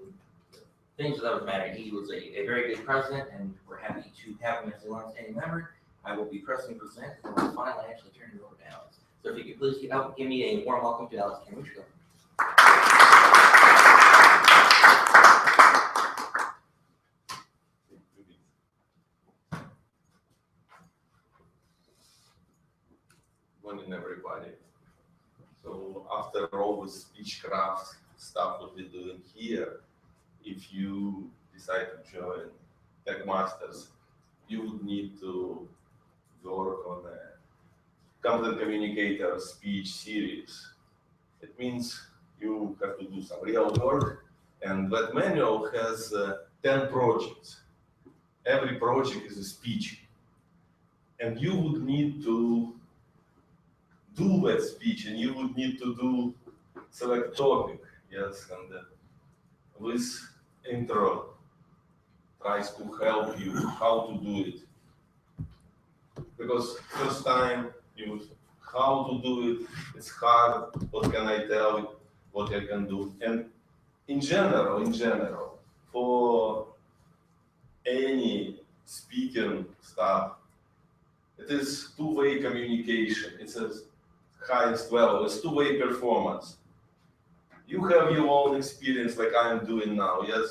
A: things that was matter. He was a very good president, and we're happy to have him as a long-standing member. I will be pressing present, and then finally actually turn it over to Alex. So if you could please give me a warm welcome to Alex Carmushko.
F: Morning, everybody. So after all the Speechcraft stuff that we're doing here, if you decide to join TechMasters, you would need to work on a content communicator speech series. It means you have to do some real work, and that manual has 10 projects. Every project is a speech, and you would need to do that speech, and you would need to select topic, yes, and this intro tries to help you how to do it. Because first time you how to do it, it's hard, what can I tell you, what I can do. And in general, for any speaking stuff, it is two-way communication. It's a highest level, it's two-way performance. You have your own experience like I'm doing now, yes?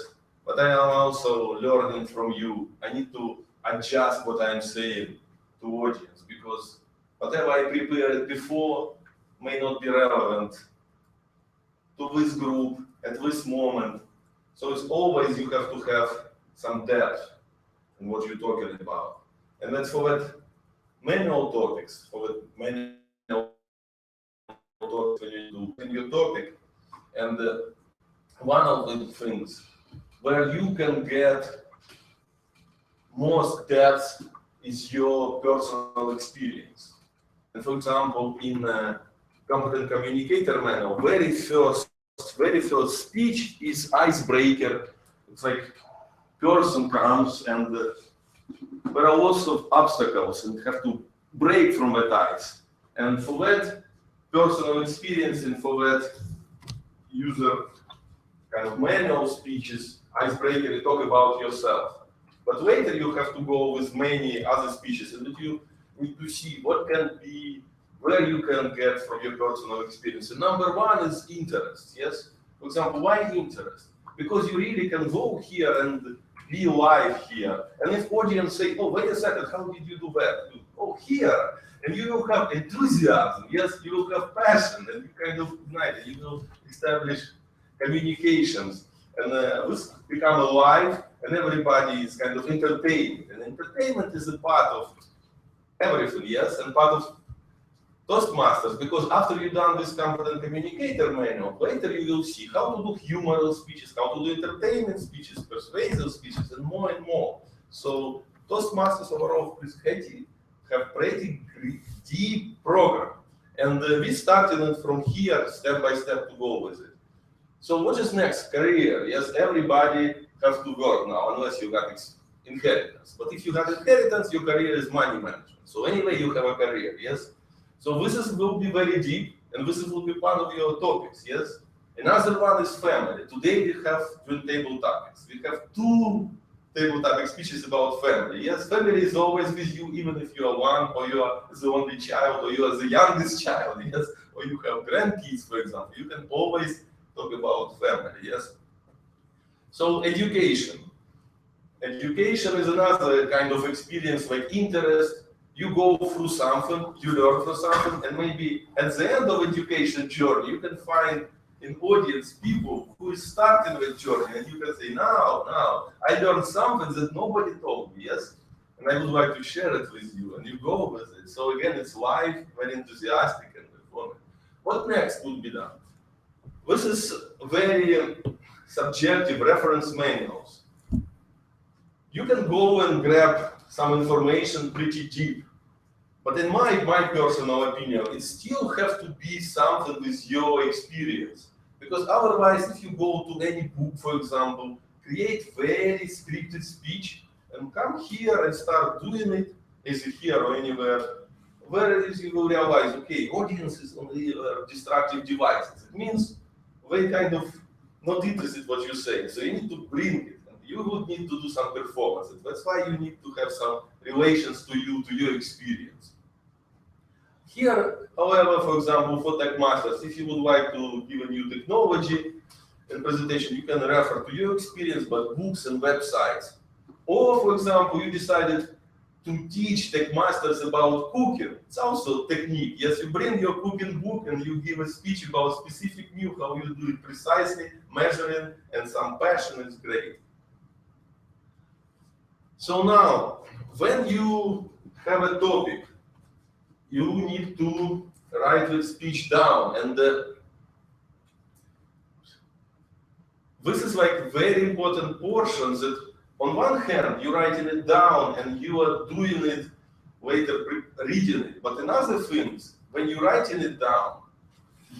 F: But I am also learning from you. I need to adjust what I'm saying to audience because whatever I prepared before may not be relevant to this group at this moment. So it's always you have to have some depth in what you're talking about. And that's for that manual topics, for the manual topics when you do in your topic. And one of the things where you can get most depth is your personal experience. And for example, in Competent Communicator manual, very first very first speech is icebreaker. It's like person comes and there are lots of obstacles and have to break from that ice. And for that personal experience and for that user kind of manual speeches, icebreaker, you talk about yourself. But later you have to go with many other speeches and you need to see what can be, where you can get from your personal experience. And number one is interest, yes? For example, why interest? Because you really can go here and be live here. And if audience say, oh, wait a second, how did you do that? Oh, here. And you will have enthusiasm, yes, you will have passion, and you kind of ignite it. You will establish communications. And this become alive, and everybody is kind of entertained. And entertainment is a part of everything, yes, and part of Toastmasters, because after you're done with Confident Communicator manual, later you will see how to do humorous speeches, how to do entertainment speeches, persuasive speeches, and more and more. So Toastmasters overall have pretty deep program. And we started from here, step by step, to go with it. So what is next? Career. Yes, everybody has to work now, unless you got inheritance. But if you got inheritance, your career is money management. So anyway, you have a career, yes? So this will be very deep, and this will be part of your topics, yes? Another one is family. Today we have 2 table topics. We have 2 table topic speeches about family. Yes, family is always with you, even if you are one, or you are the only child, or you are the youngest child, yes? Or you have grandkids, for example. You can always talk about family, yes? So education. Education is another kind of experience, like interest. You go through something, you learn from something, and maybe at the end of education journey, you can find an audience, people who is starting the journey, and you can say, now, I learned something that nobody told me, yes? And I would like to share it with you, and you go with it. So again, it's live, very enthusiastic and informative. What next would be done? This is very subjective reference manuals. You can go and grab some information pretty deep. But in my personal opinion, it still has to be something with your experience. Because otherwise, if you go to any book, for example, create very scripted speech and come here and start doing it, is it here or anywhere, where you will realize, okay, audience is on the destructive devices. It means they kind of not interested in what you say. So you need to bring it. You would need to do some performances. That's why you need to have some relations to you, to your experience. Here, however, for example, for TechMasters, if you would like to give a new technology and presentation, you can refer to your experience, but books and websites. Or, for example, you decided to teach TechMasters about cooking. It's also a technique. Yes, you bring your cooking book and you give a speech about specific meal, how you do it precisely, measuring, and some passion is great. So now, when you have a topic, you need to write the speech down, and this is like very important portion that on one hand, you're writing it down and you are doing it later, reading it. But another thing is, when you're writing it down,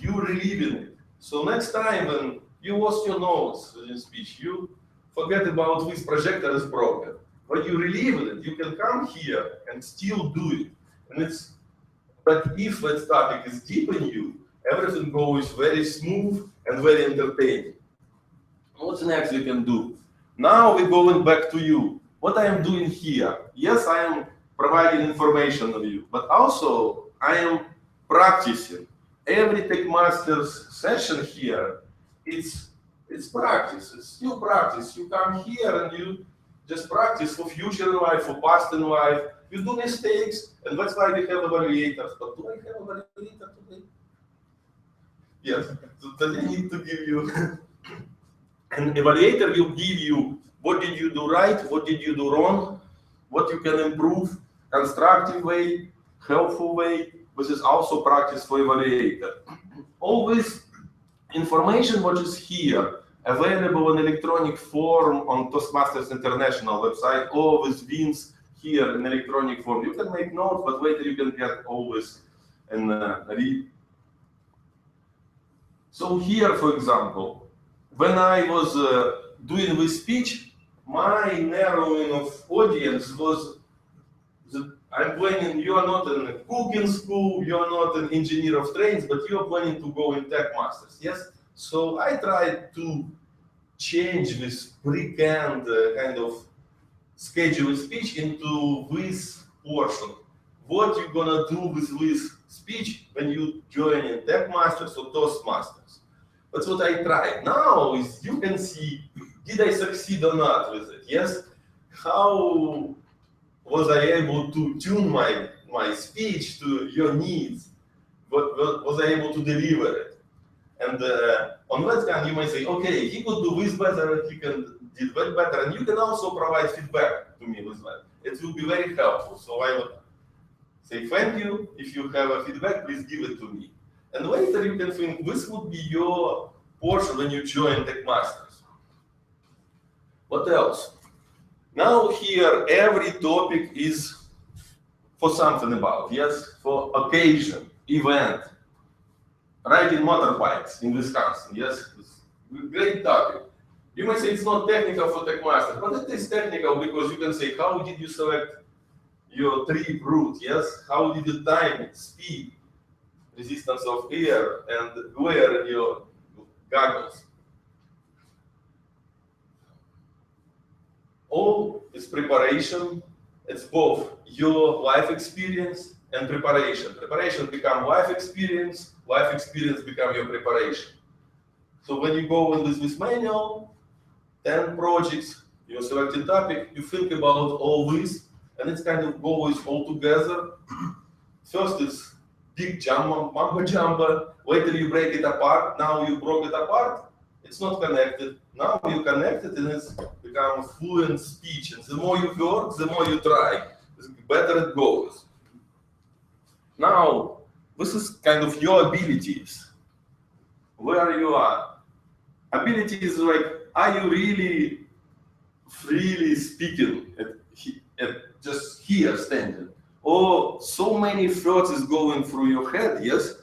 F: you're reliving it. So next time when you lost your notes in speech, you forget about this projector is broken. When you relive it, you can come here and still do it. And but if that topic is deep in you, everything goes very smooth and very entertaining. What's next you can do? Now we're going back to you. What I am doing here? Yes, I am providing information on you, but also I am practicing. Every TechMasters session here, it's practice. It's still practice. You come here and you just practice for future in life, for past in life. You do mistakes, and that's why we have evaluators. But do I have an evaluator today? Yes. So then I need to give you an evaluator will give you what did you do right, what did you do wrong, what you can improve, constructive way, helpful way. This is also practice for evaluator. Always information what is here, available in electronic form on Toastmasters International website, always wins here in electronic form. You can make notes, but later you can get always and read. So here, for example, when I was doing this speech, my narrowing of audience was that I'm planning, you are not in a cooking school, you are not an engineer of trains, but you are planning to go in TechMasters, yes? So I tried to change this pre-canned kind of scheduled speech into this portion. What you're gonna do with this speech when you join in TechMasters or Toastmasters. That's what I tried. Now is you can see, did I succeed or not with it? Yes? How was I able to tune my speech to your needs? Was I able to deliver it? And on that hand, you might say, okay, he could do this better, he can did that better, and you can also provide feedback to me with that. It will be very helpful. So I would say thank you. If you have a feedback, please give it to me. And later you can think this would be your portion when you join TechMasters. What else? Now here, every topic is for something about, yes? For occasion, event, riding motorbikes in Wisconsin, yes? Great topic. You may say it's not technical for TechMasters, but it is technical because you can say, how did you select your tree route, yes? How did you time it, speed, resistance of air, and wear your goggles? All is preparation. It's both your life experience and preparation. Preparation become life experience become your preparation. So when you go in with this manual, 10 projects, you select a topic, you think about all this, and it's kind of goes all together. First it's big jumbo, mumbo jumbo, later you break it apart, now you broke it apart, it's not connected. Now you connect it and it's become fluent speech. And the more you work, the more you try, the better it goes. Now, this is kind of your abilities. Where you are. Abilities like, are you really freely speaking at just here standing? Or so many thoughts is going through your head, yes?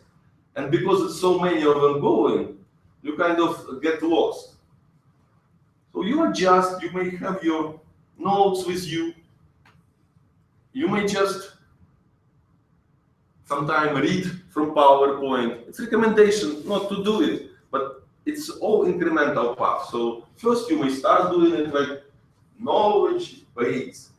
F: And because it's so many of them going, you kind of get lost. So you adjust, you may have your notes with you. You may just sometimes read from PowerPoint. It's a recommendation not to do it, but it's all incremental path. So first you may start doing it like knowledge base.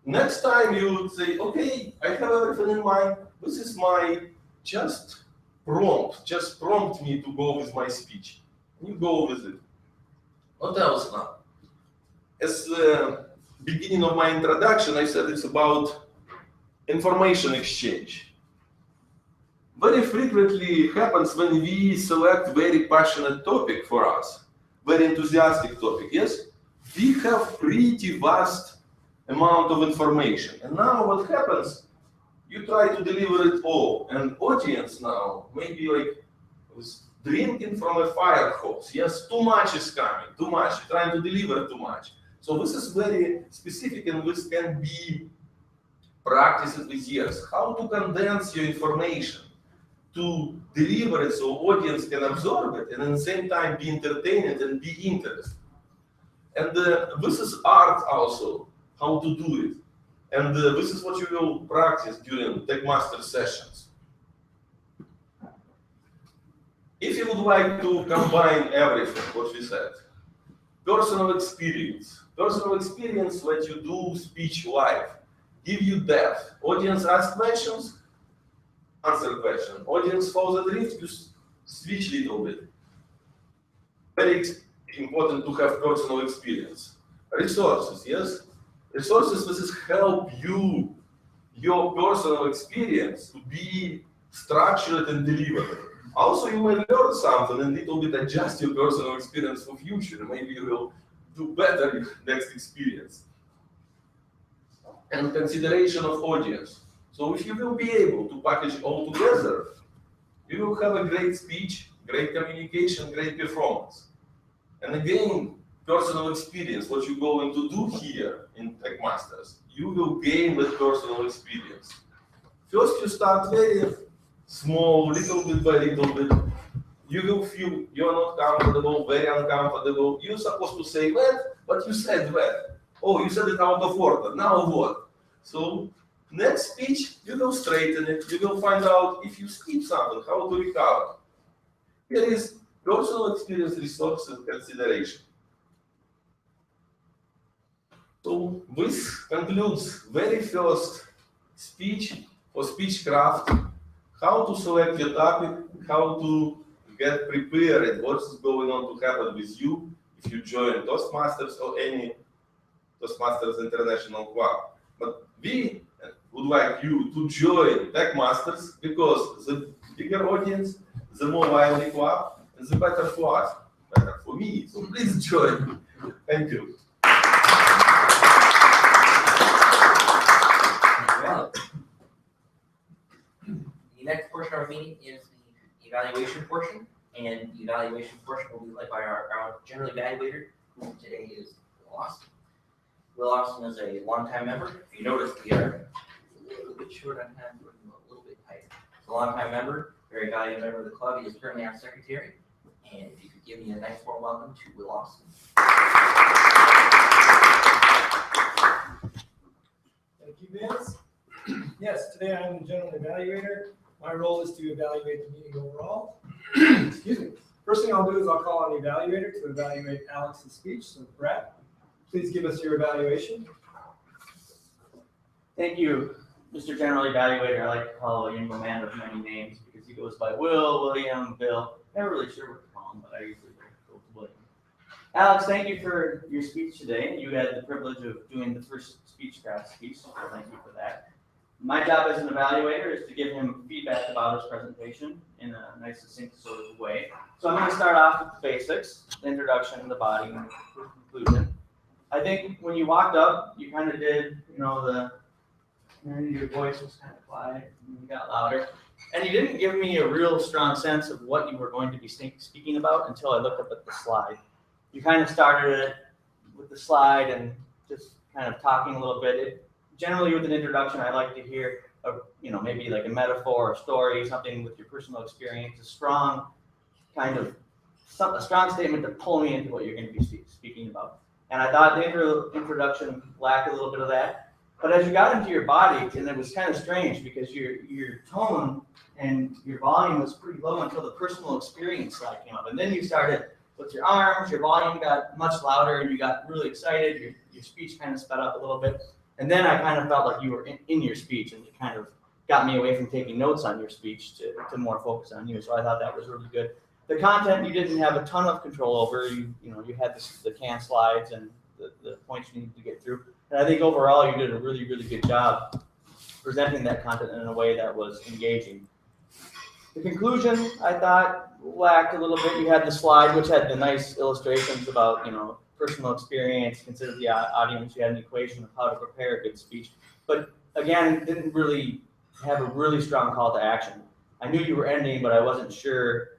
F: Next time you would say, okay, I have everything in mind. This is my just prompt me to go with my speech. And you go with it. What else now? As the beginning of my introduction, I said it's about information exchange. Very frequently it happens when we select very passionate topic for us, very enthusiastic topic, yes? We have pretty vast amount of information. And now what happens, you try to deliver it all. And audience now, maybe like drinking from a fire hose. Yes, too much is coming, too much, you're trying to deliver too much. So this is very specific and this can be practiced with years. How to condense your information, to deliver it so audience can absorb it and at the same time be entertained and be interested. And this is art also, how to do it. And this is what you will practice during TechMasters sessions. If you would like to combine everything, what we said, personal experience lets you do speech live, give you depth. Audience asks questions, answer question. Audience falls adrift, you switch a little bit. Very important to have personal experience. Resources, yes? Resources, this is help you, your personal experience to be structured and delivered. Also, you may learn something and a little bit adjust your personal experience for future. Maybe you will do better in next experience. And consideration of audience. So if you will be able to package all together, you will have a great speech, great communication, great performance. And again, personal experience, what you're going to do here in TechMasters, you will gain with personal experience. First, you start very small, little bit by little bit. you will feel you're not comfortable, very uncomfortable. You're supposed to say wet, but you said wet. Oh, you said it out of order. Now what? So next speech, you will straighten it. You will find out if you skip something, how to recover. Here is personal experience, resource, and consideration. So this concludes very first speech for Speechcraft. How to select your topic, how to get prepared, what's going on to happen with you if you join Toastmasters or any Toastmasters International Club. But we would like you to join TechMasters because the bigger audience, the more lively club, and the better for us, better for me. So please join. Thank you.
A: Well, the next portion of our meeting is the evaluation portion, and the evaluation portion will be led by our general evaluator, who today is Will Austin. Will Austin is a longtime member. If you notice, we are a little bit short on time, we're a little bit tight. He's a longtime member, very valued member of the club. He is currently our secretary. And if you could give me a nice warm welcome to Will Austin.
C: Thank you, Vince. Yes, today I'm the general evaluator. My role is to evaluate the meeting overall. Excuse me. First thing I'll do is I'll call on the evaluator to evaluate Alex's speech. So Brett, please give us your evaluation.
E: Thank you, Mr. General Evaluator. I like to call William a man of many names because he goes by Will, William, Bill. Never really sure what to call him, but I usually go to William. Alex, thank you for your speech today. You had the privilege of doing the first Speechcraft speech, so thank you for that. My job as an evaluator is to give him feedback about his presentation in a nice, succinct sort of way. So I'm going to start off with the basics, the introduction, the body, and the conclusion. I think when you walked up, you kind of did, your voice was kind of quiet, and you got louder. And you didn't give me a real strong sense of what you were going to be speaking about until I looked up at the slide. You kind of started it with the slide and just kind of talking a little bit. Generally, with an introduction, I like to hear, maybe like a metaphor, a story, something with your personal experience, a strong statement to pull me into what you're going to be speaking about. And I thought the introduction lacked a little bit of that. But as you got into your body, and it was kind of strange because your tone and your volume was pretty low until the personal experience slide came up. And then you started with your arms, your volume got much louder, and you got really excited. Your speech kind of sped up a little bit. And then I kind of felt like you were in your speech, and it kind of got me away from taking notes on your speech to more focus on you. So I thought that was really good. The content you didn't have a ton of control over. You had the canned slides and the points you needed to get through. And I think overall you did a really, really good job presenting that content in a way that was engaging. The conclusion, I thought, lacked a little bit. You had the slide, which had the nice illustrations about, personal experience, consider the audience. You had an equation of how to prepare a good speech. But again, it didn't really have a really strong call to action. I knew you were ending, but I wasn't sure,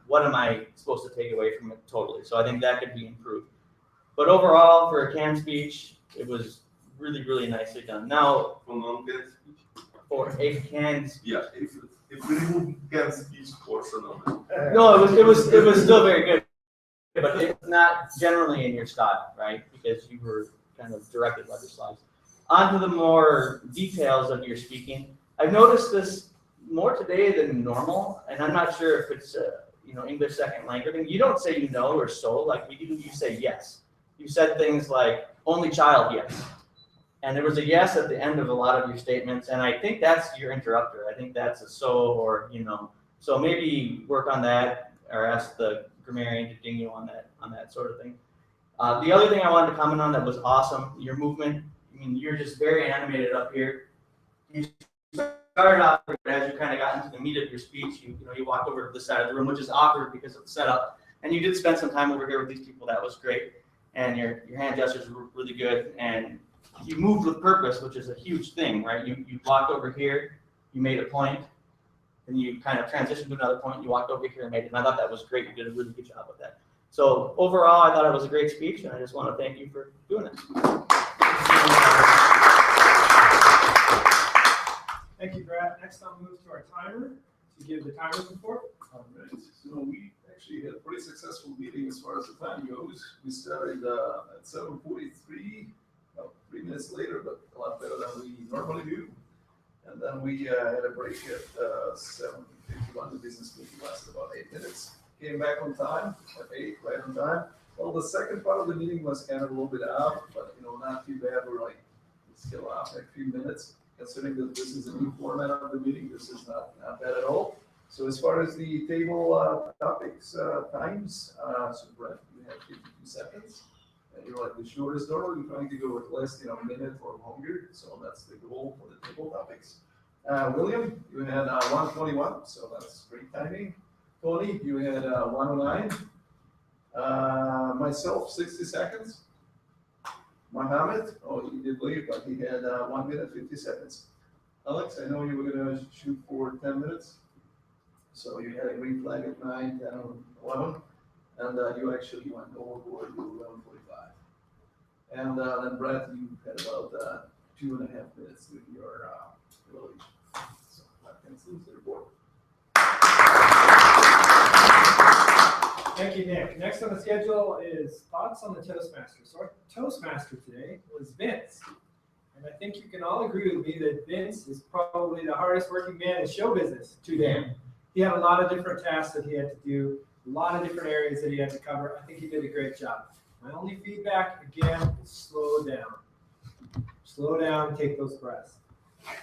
E: what am I supposed to take away from it totally. So I think that could be improved. But overall, for a canned speech, it was really, really nicely done. Now, for a canned speech.
F: Yeah, if we remove canned speech portion of it.
E: No, it was still very good. But it's not generally in your style, right? Because you were kind of directed by the slides. On to the more details of your speaking. I've noticed this more today than normal, and I'm not sure if it's English second language. You don't say or so like we do. You say yes. You said things like only child yes, and there was a yes at the end of a lot of your statements, and I think that's your interrupter. I think that's a so or So maybe work on that or ask the grammarian to ding you on that sort of thing. The other thing I wanted to comment on that was awesome, your movement. I mean, you're just very animated up here. You started off as you kind of got into the meat of your speech. You walked over to the side of the room, which is awkward because of the setup. And you did spend some time over here with these people. That was great. And your hand gestures were really good. And you moved with purpose, which is a huge thing, right? You walked over here, you made a point, and you kind of transitioned to another point. You walked over here and made it. And I thought that was great. You did a really good job with that. So overall, I thought it was a great speech, and I just want to thank you for doing it.
C: Thank you, Brad. Next, I'll move to our timer to give the timer report.
B: All right, so we actually had a pretty successful meeting as far as the time goes. We started at 7:43, about 3 minutes later, but a lot better than we normally do. And then we had a break at 7:51. The business meeting lasted about 8 minutes. Came back on time at 8, right on time. Well, the second part of the meeting was kind of a little bit out, but not too bad. We're like still out a few minutes. Considering that this is a new format of the meeting, this is not bad at all. So as far as the table topics times, so Brett, you have 52 seconds. And you're like the shortest order. We're trying to go with less, a minute or longer. So that's the goal for the table topics. William, you had 121, so that's great timing. Tony, you had 109. Myself, 60 seconds. Mohammed, oh, he did leave, but he had 1 minute, 50 seconds. Alex, I know you were going to shoot for 10 minutes. So you had a green flag at 9, 10, 11. And you actually went overboard to 11:45. And then Brett, you had about 2.5 minutes with your evaluation. So that concludes the report.
C: Thank you, Nick. Next on the schedule is thoughts on the Toastmasters. So our Toastmaster today was Vince. And I think you can all agree with me that Vince is probably the hardest working man in show business today. He had a lot of different tasks that he had to do, a lot of different areas that he had to cover. I think he did a great job. My only feedback, again, is slow down. Slow down, take those breaths.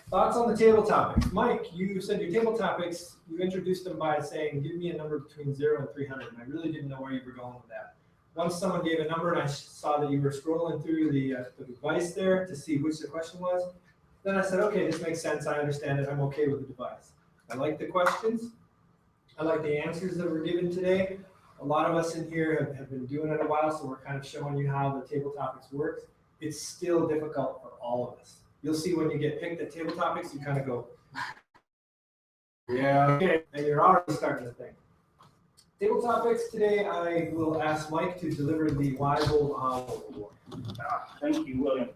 C: Thoughts on the table topics. Mike, you said your table topics, you introduced them by saying, give me a number between 0 and 300. And I really didn't know where you were going with that. Once someone gave a number and I saw that you were scrolling through the device there to see which the question was, then I said, okay, this makes sense. I understand it. I'm okay with the device. I like the questions. I like the answers that were given today. A lot of us in here have been doing it a while, so we're kind of showing you how the table topics works. It's still difficult for all of us. You'll see when you get picked at table topics, you kind of go, yeah, okay, and you're already starting to think. Table topics today, I will ask Mike to deliver the Weibel Award.
D: Thank you, William.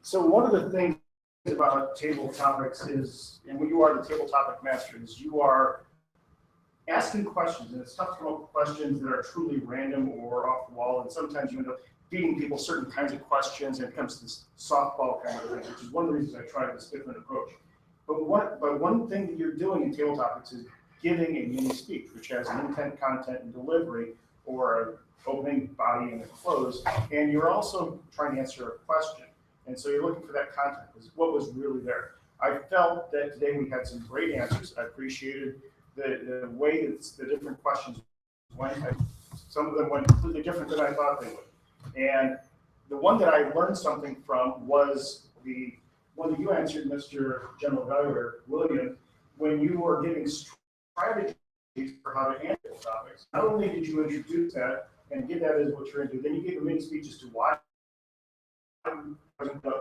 D: So one of the things about table topics is, and when you are the table topic master, is you are asking questions, and it's tough to come up with questions that are truly random or off the wall, and sometimes you end up feeding people certain kinds of questions, and it comes to this softball kind of thing, which is one of the reasons I tried this different approach. But one thing that you're doing in table topics is giving a mini speech, which has an intent, content, and delivery, or an opening, body, and a close, and you're also trying to answer a question. And so you're looking for that content, is what was really there. I felt that today we had some great answers. I appreciated the way that the different questions went. Some of them went completely different than I thought they would. And the one that I learned something from was the one that you answered, Mr. General Evaluator, William, when you were giving strategies for how to handle topics. Not only did you introduce that and give that as what you're into, then you gave a mini speech as to why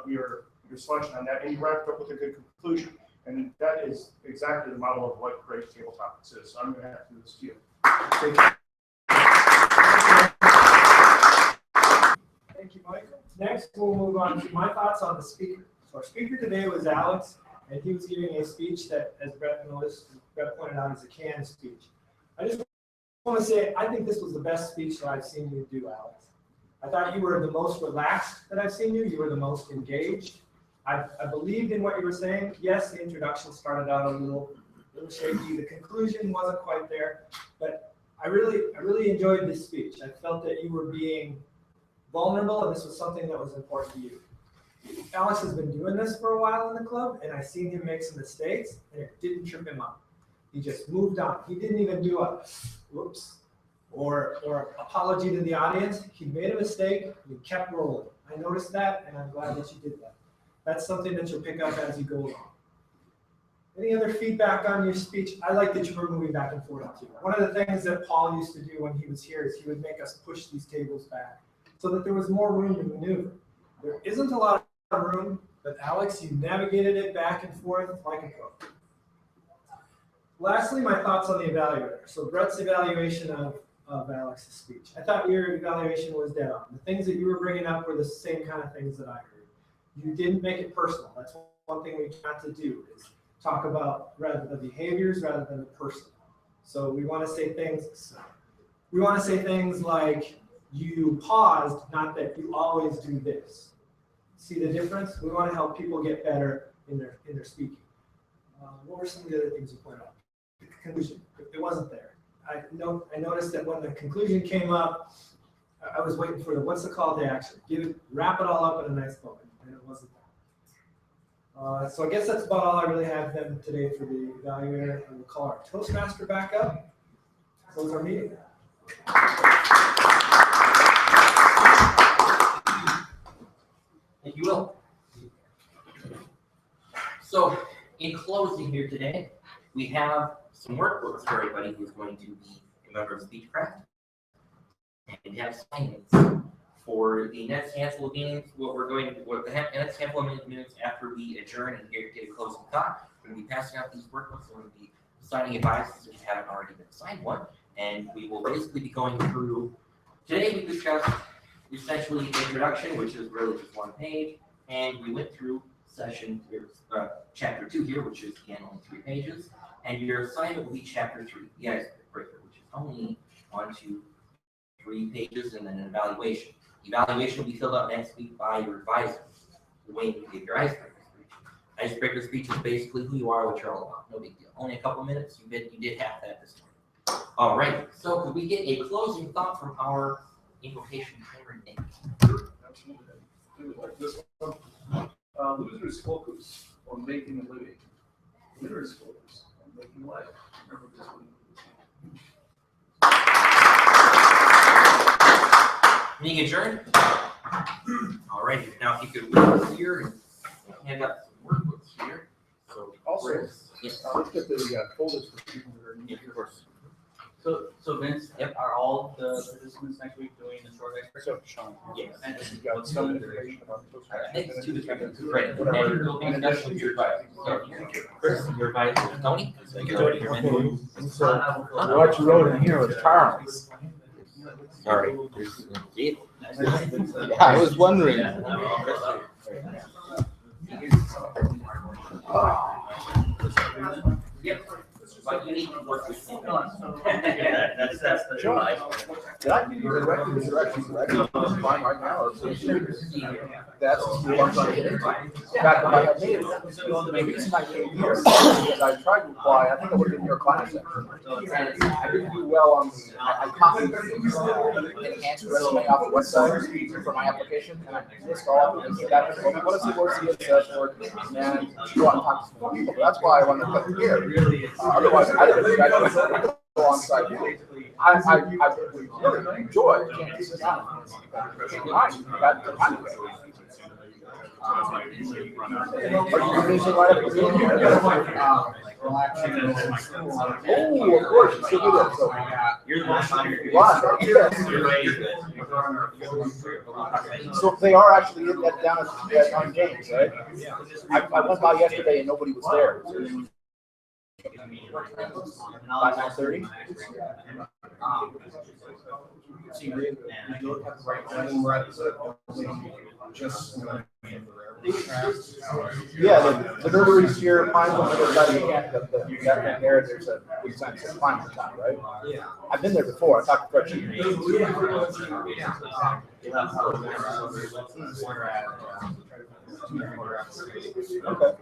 D: your selection on that, and you wrapped up with a good conclusion. And that is exactly the model of what great table topics is. So I'm going to have to do this to you.
C: Thank you, Michael. Next, we'll move on to my thoughts on the speaker. So our speaker today was Alex, and he was giving a speech that, as Brett pointed out, is a canned speech. I just want to say, I think this was the best speech that I've seen you do, Alex. I thought you were the most relaxed that I've seen you. You were the most engaged. I believed in what you were saying. Yes, the introduction started out a little shaky. The conclusion wasn't quite there, but I really enjoyed this speech. I felt that you were being vulnerable, and this was something that was important to you. Alex has been doing this for a while in the club, and I've seen him make some mistakes, and it didn't trip him up. He just moved on. He didn't even do a whoops or apology to the audience. He made a mistake, and he kept rolling. I noticed that, and I'm glad that you did that. That's something that you'll pick up as you go along. Any other feedback on your speech? I like that you were moving back and forth too. One of the things that Paul used to do when he was here is he would make us push these tables back so that there was more room to maneuver. There isn't a lot of room, but Alex, you navigated it back and forth like a coach. Lastly, my thoughts on the evaluator. So Brett's evaluation of Alex's speech. I thought your evaluation was dead on. The things that you were bringing up were the same kind of things that I heard. You didn't make it personal. That's one thing we try to do is talk about rather the behaviors rather than the person. So we want to say things like you paused, not that you always do this. See the difference? We want to help people get better in their speaking. What were some of the other things you pointed out? The conclusion, it wasn't there. I noticed that when the conclusion came up, I was waiting for what's the call to action? Wrap it all up in a nice bow, and it wasn't there. So I guess that's about all I really have then today for the evaluator. And we'll call our Toastmaster back up. Close our meeting.
A: Thank you, Will. So, in closing here today, we have some workbooks for everybody who's going to be a member of Speechcraft. And we have assignments for the next handful of meetings. The next handful of minutes after we adjourn and get a closing thought, we're going to be passing out these workbooks. We're going to be assigning advices if you haven't already been assigned one. And we will basically be going through, today we discussed essentially introduction, which is really just one page. And we went through chapter 2 here, which is again only 3 pages. And your assignment will be chapter 3, the icebreaker, which is only 1, 2, 3 pages, and then an evaluation. Evaluation will be filled out next week by your advisor, the way you give your icebreaker speech. Icebreaker speech is basically who you are, what you're all about. No big deal. Only a couple minutes. You did have that this morning. All right. So could we get a closing thought from our invocation timer, Nick?
B: Like this one. Losers focus on making a living. Winners focus on making life. Remember this one.
A: Meeting adjourned. All right. Now, if you could move here and hand out some workbooks here. So
K: Also,
A: yes.
K: let's get the folders for people that are new.
A: Of course.
E: So Vince, are all the participants next week doing the short icebreaker?
K: So, Sean.
A: Yes.
E: And
K: You got some information about those
A: I think it's 2 to 3 minutes. Right.
K: Whatever.
A: And you'll be discussing your advice. So, Chris, your advisor, Tony.
H: So what you wrote in here was Charles.
A: Sorry.
H: Yeah, I was wondering.
A: Yep. But you need to work with him.
E: Yeah, that's the.
K: Sure. Did I give you the record? Is the record fine right now? Or that's the one I'm getting. In fact, if I had made it, the reason I came here is because I tried to apply. I think I would have been in your class section. And I didn't do well on the. I copied the enhanced resume off the website for my application, and I missed all of it. So that, what is the word CSS word? And you want to talk to more people. But that's why I wanted to come here. Otherwise, I didn't alongside you. I really enjoy Kansas City. Are you finishing right up the middle? Oh, of course, you still do that. So,
E: You're the most
K: so they are actually in that down at on games, right? I went by yesterday and nobody was there. By 9:30. Yeah, the nurseries here, Pine on the other side of the camp, that there, there's a big sign that says Pine on top, right? Yeah. I've been there before. I talked to Fred. Okay.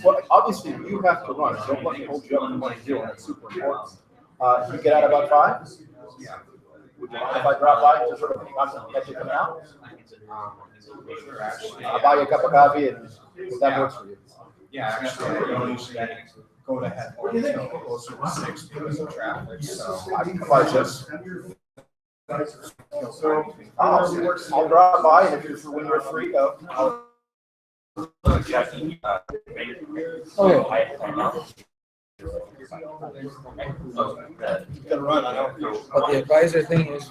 K: Well, obviously you have to run. Don't let me hold you up from what you're doing. That's super important. You get out about 5? Yeah. Would you mind if I drop by to sort of catch you coming out? I'll buy you a cup of coffee and if that works for you.
I: Yeah, actually, I don't usually go to head home until closer to 6 because of traffic, so.
K: I can come by just. So I'll drop by and if you're when you're free, I'll.
H: Gonna run, I know. But the advisor thing is,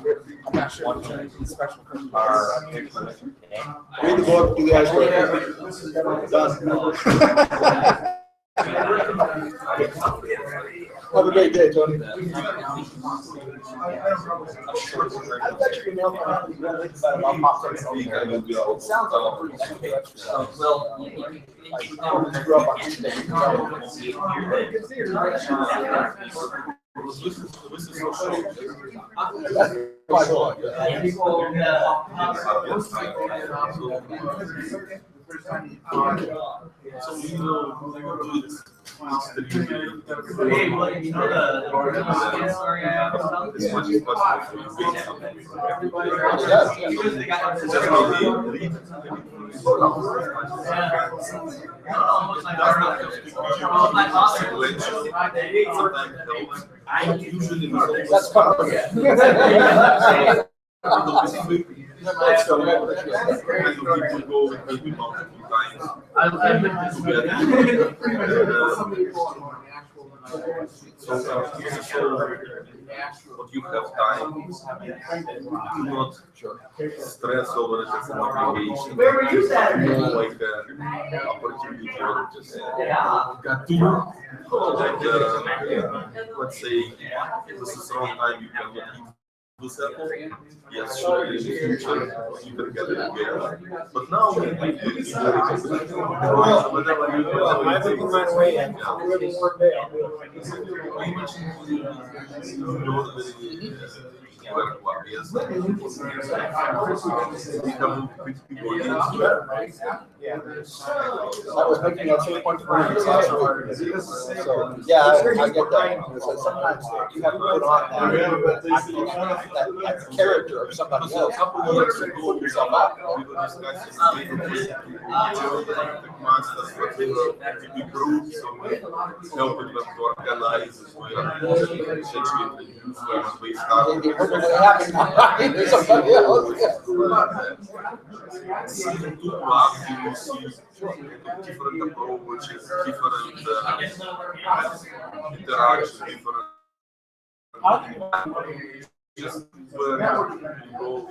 H: I'm not sure which one is special.
K: Read the book, do the icebreaker. Done. Have a great day, Tony. I bet you can mail me about it. It sounds like a pretty exercise. I grew up on Tuesday.
E: Hey, well, you know the story I always tell?
F: As much as possible to base something.
E: Usually the guy who's
F: Just maybe
E: my father.
F: sometimes usually
G: That's covered.
F: But you have time, do not stress over it as an obligation.
E: Where were you Saturday?
F: Like opportunity or just got to you. Like let's say this is wrong time you can eat this apple. Yes, sure, in the future you can get it again. But now we
C: I think you might wait.
G: I was making a 2.4 so yeah, I get that. Because sometimes you have to put on that character of somebody else. You put yourself out.
F: Helping them to organize as well.
G: Somebody else.
F: Season 2 plus, you will see different approaches, different interaction, different. Just where you go.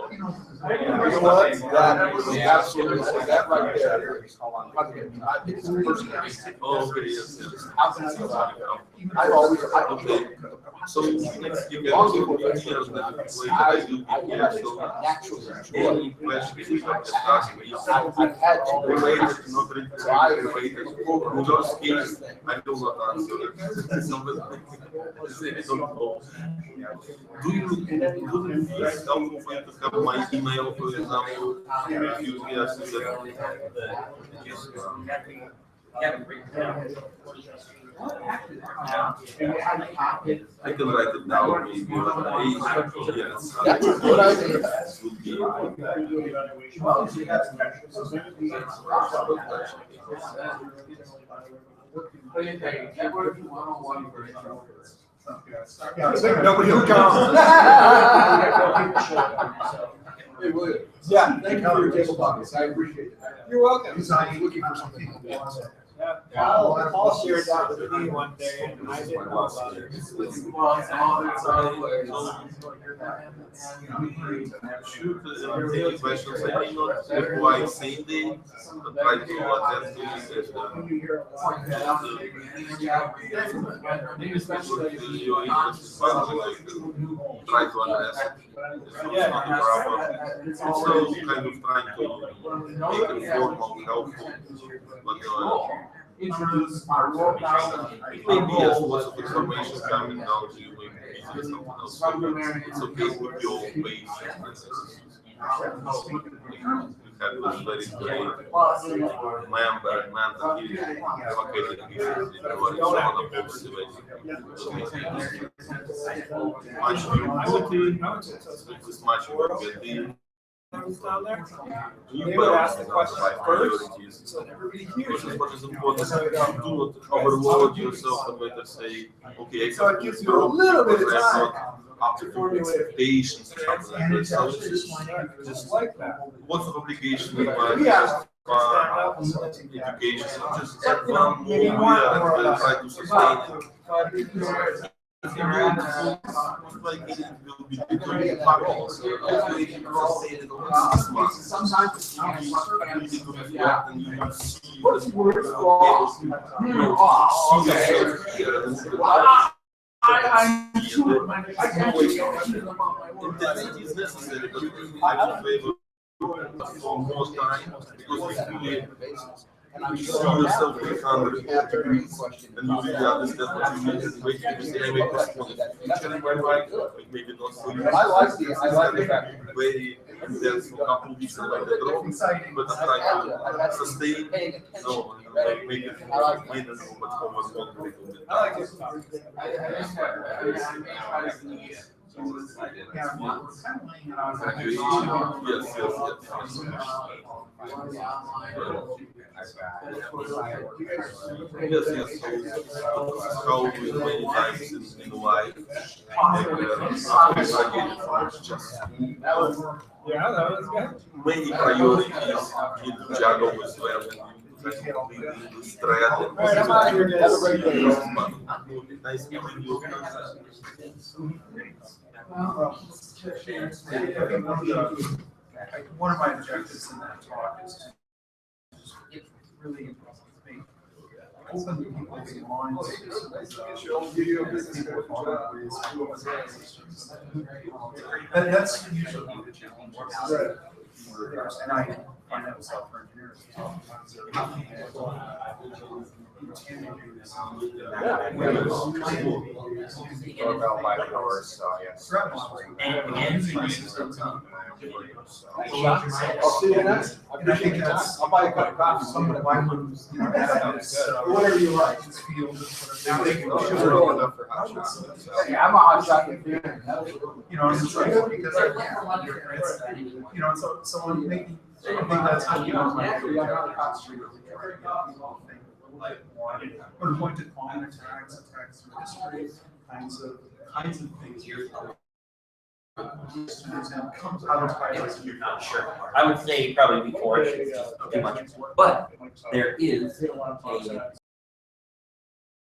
G: You know what? That is absolutely, that right there is, it's personal.
F: Oh, okay, yes, yes.
G: I've always,
F: So next you can also videos that you
G: naturally
F: any questions you have to ask me.
G: I've had to
F: Related, not related. In those cases, I do not answer. Do you please help me to have my email, for example, if you yes, I can write it down, maybe yes.
G: That's a good idea.
F: Would be
L: Nobody will come.
G: Hey, William. Yeah, thank you for your table talks. I appreciate it.
C: You're welcome.
G: He's not looking for something.
C: Paul shared that with me one day, and I didn't know about it.
F: Shoot, any questions, I may not reply same day, but try to attend to it. You're interested, try to address it. It's not a problem. It's also kind of trying to make it formal, helpful, but
H: Introduce our role now.
F: maybe yes, lots of information coming down to you, maybe easy something else. So it's okay with your base. We have this very great member, he is located in the much more good.
C: You would ask the question first, so that everybody hears it.
F: What is important, do not overload yourself and later say, okay,
C: So it gives you a little bit of time
F: up to formulate expectations or something like that. So it's
C: just like that.
F: What's the obligation required? Education, just add one more year and try to sustain it. If you do, like it will be becoming public, so hopefully you can sustain it over 6 months. Sometimes you need to reflect and you will see the intensity is necessary, but I don't favor for most time because it's really
K: And I'm
F: You
K: sure
F: see yourself in 100 degrees,
K: question.
F: and you really understand what you need, and wait, you say, I make this for the future in my life, like maybe not so
K: But I like the fact.
F: very intense for a couple of weeks, and like that, but I try to sustain, no, like make it win and so much more was not great.
L: I like it.
F: Yes, how many times in life,
C: Yeah, that was good.
F: many priorities in juggle with family.
C: All right, I'm out of here, guys.
K: Have a great day.
F: Nice meeting you.
L: One of my objectives in that talk is to just really open people's minds. And that's usually the challenge. And I find that with software engineers.
N: About 5 hours, so yes.
K: I'll see you next. I appreciate your time. I'll buy you a cup of coffee. Somebody buy one. Whatever you like. Hey, I'm a hot chocolate fan.
L: You know, it's like, because you know, so when maybe, I think that's how you know, like, or point to common attacks through history, kinds of things here.
A: Sure. I would say probably before, it's too much, but there is a